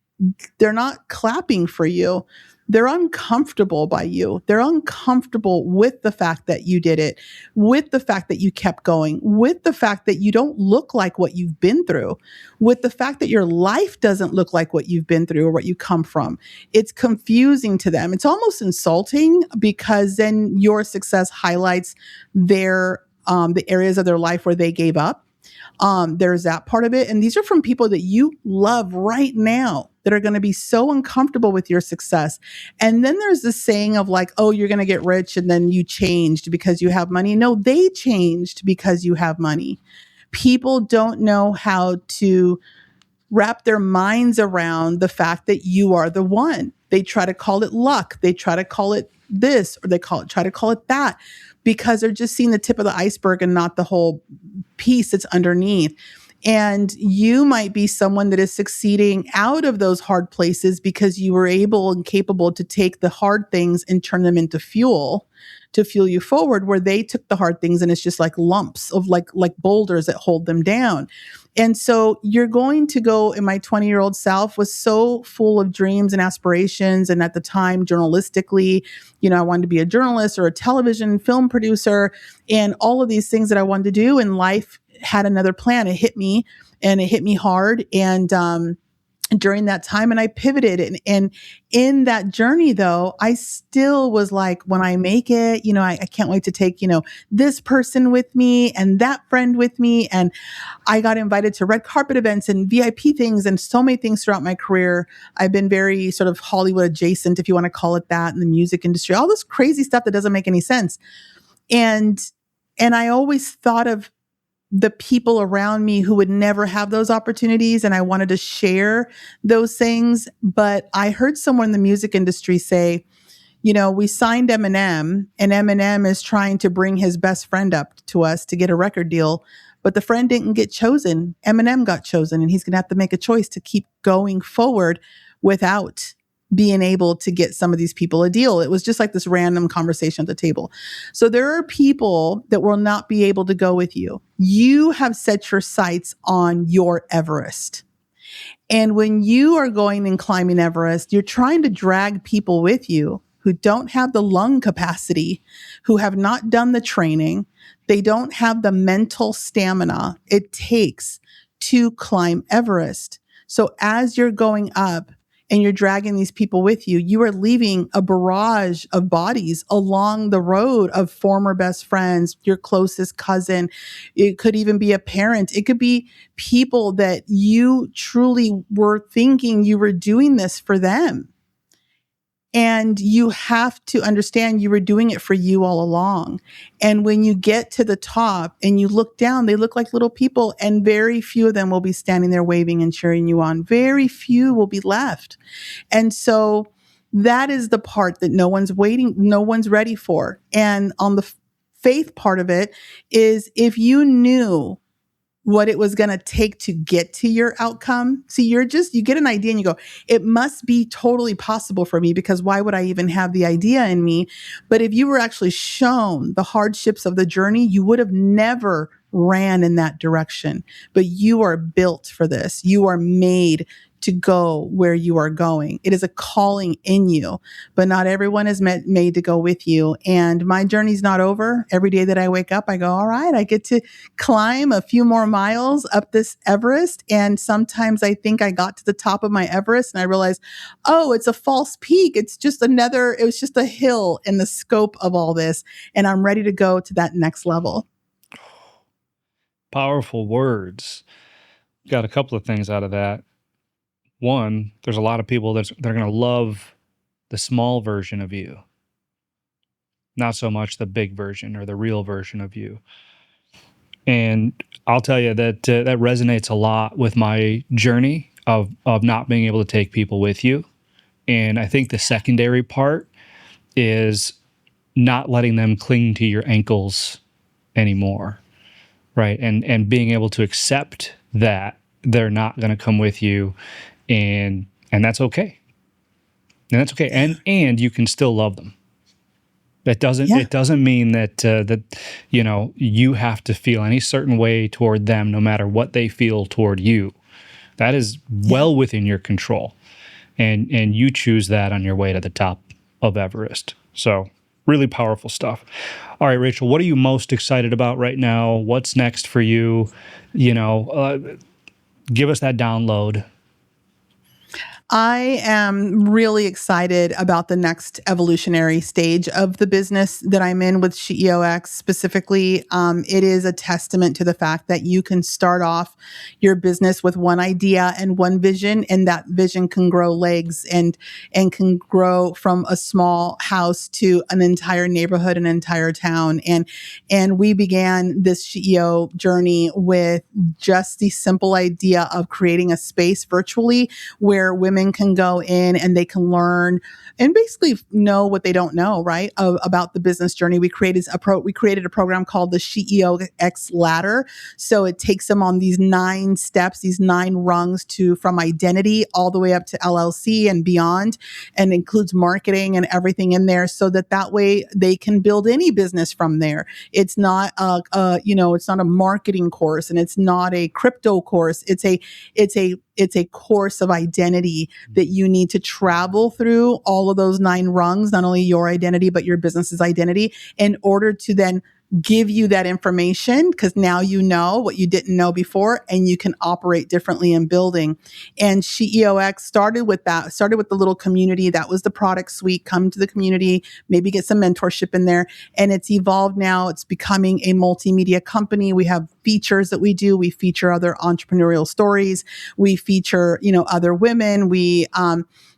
they're not clapping for you. They're uncomfortable by you. They're uncomfortable with the fact that you did it, with the fact that you kept going, with the fact that you don't look like what you've been through, with the fact that your life doesn't look like what you've been through or what you come from. It's confusing to them. It's almost insulting, because then your success highlights the areas of their life where they gave up. There's that part of it. And these are from people that you love right now, that are going to be so uncomfortable with your success. And then there's this saying of like, oh, you're going to get rich and then you changed because you have money. No, they changed because you have money. People don't know how to wrap their minds around the fact that you are the one. They try to call it luck. They try to call it this, or try to call it that, because they're just seeing the tip of the iceberg and not the whole piece that's underneath. And you might be someone that is succeeding out of those hard places because you were able and capable to take the hard things and turn them into fuel to fuel you forward, where they took the hard things and it's just like lumps of like boulders that hold them down. And so you're going to go, and my 20-year-old self was so full of dreams and aspirations. And at the time, journalistically, I wanted to be a journalist or a television film producer, and all of these things that I wanted to do in life had another plan. It hit me, and it hit me hard. And during that time, and I pivoted. And in that journey, though, I still was like, when I make it, I can't wait to take, this person with me and that friend with me. And I got invited to red carpet events and VIP things and so many things throughout my career. I've been very sort of Hollywood adjacent, if you want to call it that, in the music industry, all this crazy stuff that doesn't make any sense. And I always thought of the people around me who would never have those opportunities, and I wanted to share those things. But I heard someone in the music industry say, we signed Eminem, and Eminem is trying to bring his best friend up to us to get a record deal, but the friend didn't get chosen. Eminem got chosen, and he's going to have to make a choice to keep going forward without being able to get some of these people a deal. It was just like this random conversation at the table. So there are people that will not be able to go with you. You have set your sights on your Everest. And when you are going and climbing Everest, you're trying to drag people with you who don't have the lung capacity, who have not done the training. They don't have the mental stamina it takes to climb Everest. So as you're going up, and you're dragging these people with you, you are leaving a barrage of bodies along the road of former best friends, your closest cousin. It could even be a parent. It could be people that you truly were thinking you were doing this for them. And you have to understand you were doing it for you all along. And when you get to the top and you look down, they look like little people, and very few of them will be standing there waving and cheering you on. Very few will be left. And so that is the part that no one's ready for. And on the faith part of it is, if you knew what it was going to take to get to your outcome. See, you get an idea and you go, it must be totally possible for me, because why would I even have the idea in me? But if you were actually shown the hardships of the journey, you would have never ran in that direction. But you are built for this. You are made to go where you are going. It is a calling in you, but not everyone is made to go with you. And my journey's not over. Every day that I wake up, I go, all right, I get to climb a few more miles up this Everest. And sometimes I think I got to the top of my Everest and I realize, oh, it's a false peak. It was just a hill in the scope of all this. And I'm ready to go to that next level. Powerful words. Got a couple of things out of that. One, there's a lot of people that are going to love the small version of you, not so much the big version or the real version of you. And I'll tell you that that resonates a lot with my journey of not being able to take people with you. And I think the secondary part is not letting them cling to your ankles anymore, right? And being able to accept that they're not going to come with you. And that's okay. And that's okay. And you can still love them. It doesn't mean that you have to feel any certain way toward them, no matter what they feel toward you. That is well within your control. And you choose that on your way to the top of Everest. So really powerful stuff. All right, Rachel, what are you most excited about right now? What's next for you? Give us that download. I am really excited about the next evolutionary stage of the business that I'm in with SheEOX specifically. It is a testament to the fact that you can start off your business with one idea and one vision, and that vision can grow legs and can grow from a small house to an entire neighborhood, an entire town. And we began this SheEO journey with just the simple idea of creating a space virtually where women can go in and they can learn and basically know what they don't know, right? About the business journey. We created a program called the SheEOX Ladder. So it takes them on these 9 steps, these 9 rungs from identity all the way up to LLC and beyond, and includes marketing and everything in there, so that way they can build any business from there. It's not it's not a marketing course, and it's not a crypto course. It's a course of identity that you need to travel through all of those 9 rungs, not only your identity, but your business's identity, in order to then give you that information because now you know what you didn't know before and you can operate differently in building. And SheEOX started with that, started with the little community. That was the product suite. Come to the community, maybe get some mentorship in there. And it's evolved now. It's becoming a multimedia company. We have features that we do. We feature other entrepreneurial stories. We feature, other women.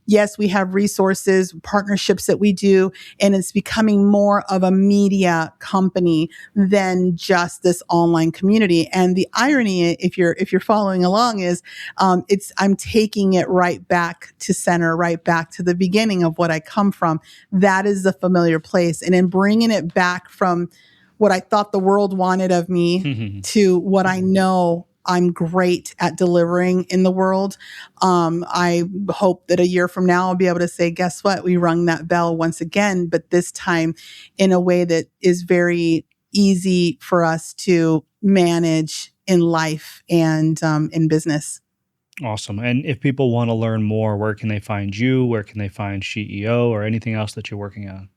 Yes, we have resources, partnerships that we do, and it's becoming more of a media company than just this online community. And the irony, if you're following along, is I'm taking it right back to center, right back to the beginning of what I come from. That is the familiar place, and in bringing it back from what I thought the world wanted of me to what I know I'm great at delivering in the world. I hope that a year from now I'll be able to say, guess what? We rung that bell once again, but this time in a way that is very easy for us to manage in life and in business. Awesome. And if people want to learn more, where can they find you? Where can they find SheEO or anything else that you're working on?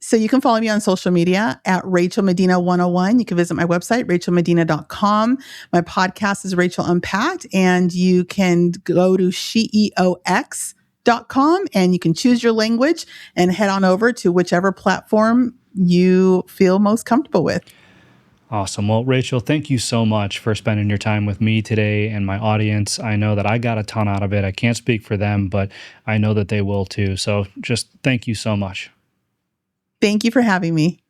So you can follow me on social media at Rachel Medina 101. You can visit my website, rachelmedina.com. My podcast is Rachel Unpacked, and you can go to sheeox.com and you can choose your language and head on over to whichever platform you feel most comfortable with. Awesome. Well, Rachel, thank you so much for spending your time with me today and my audience. I know that I got a ton out of it. I can't speak for them, but I know that they will too. So just thank you so much. Thank you for having me.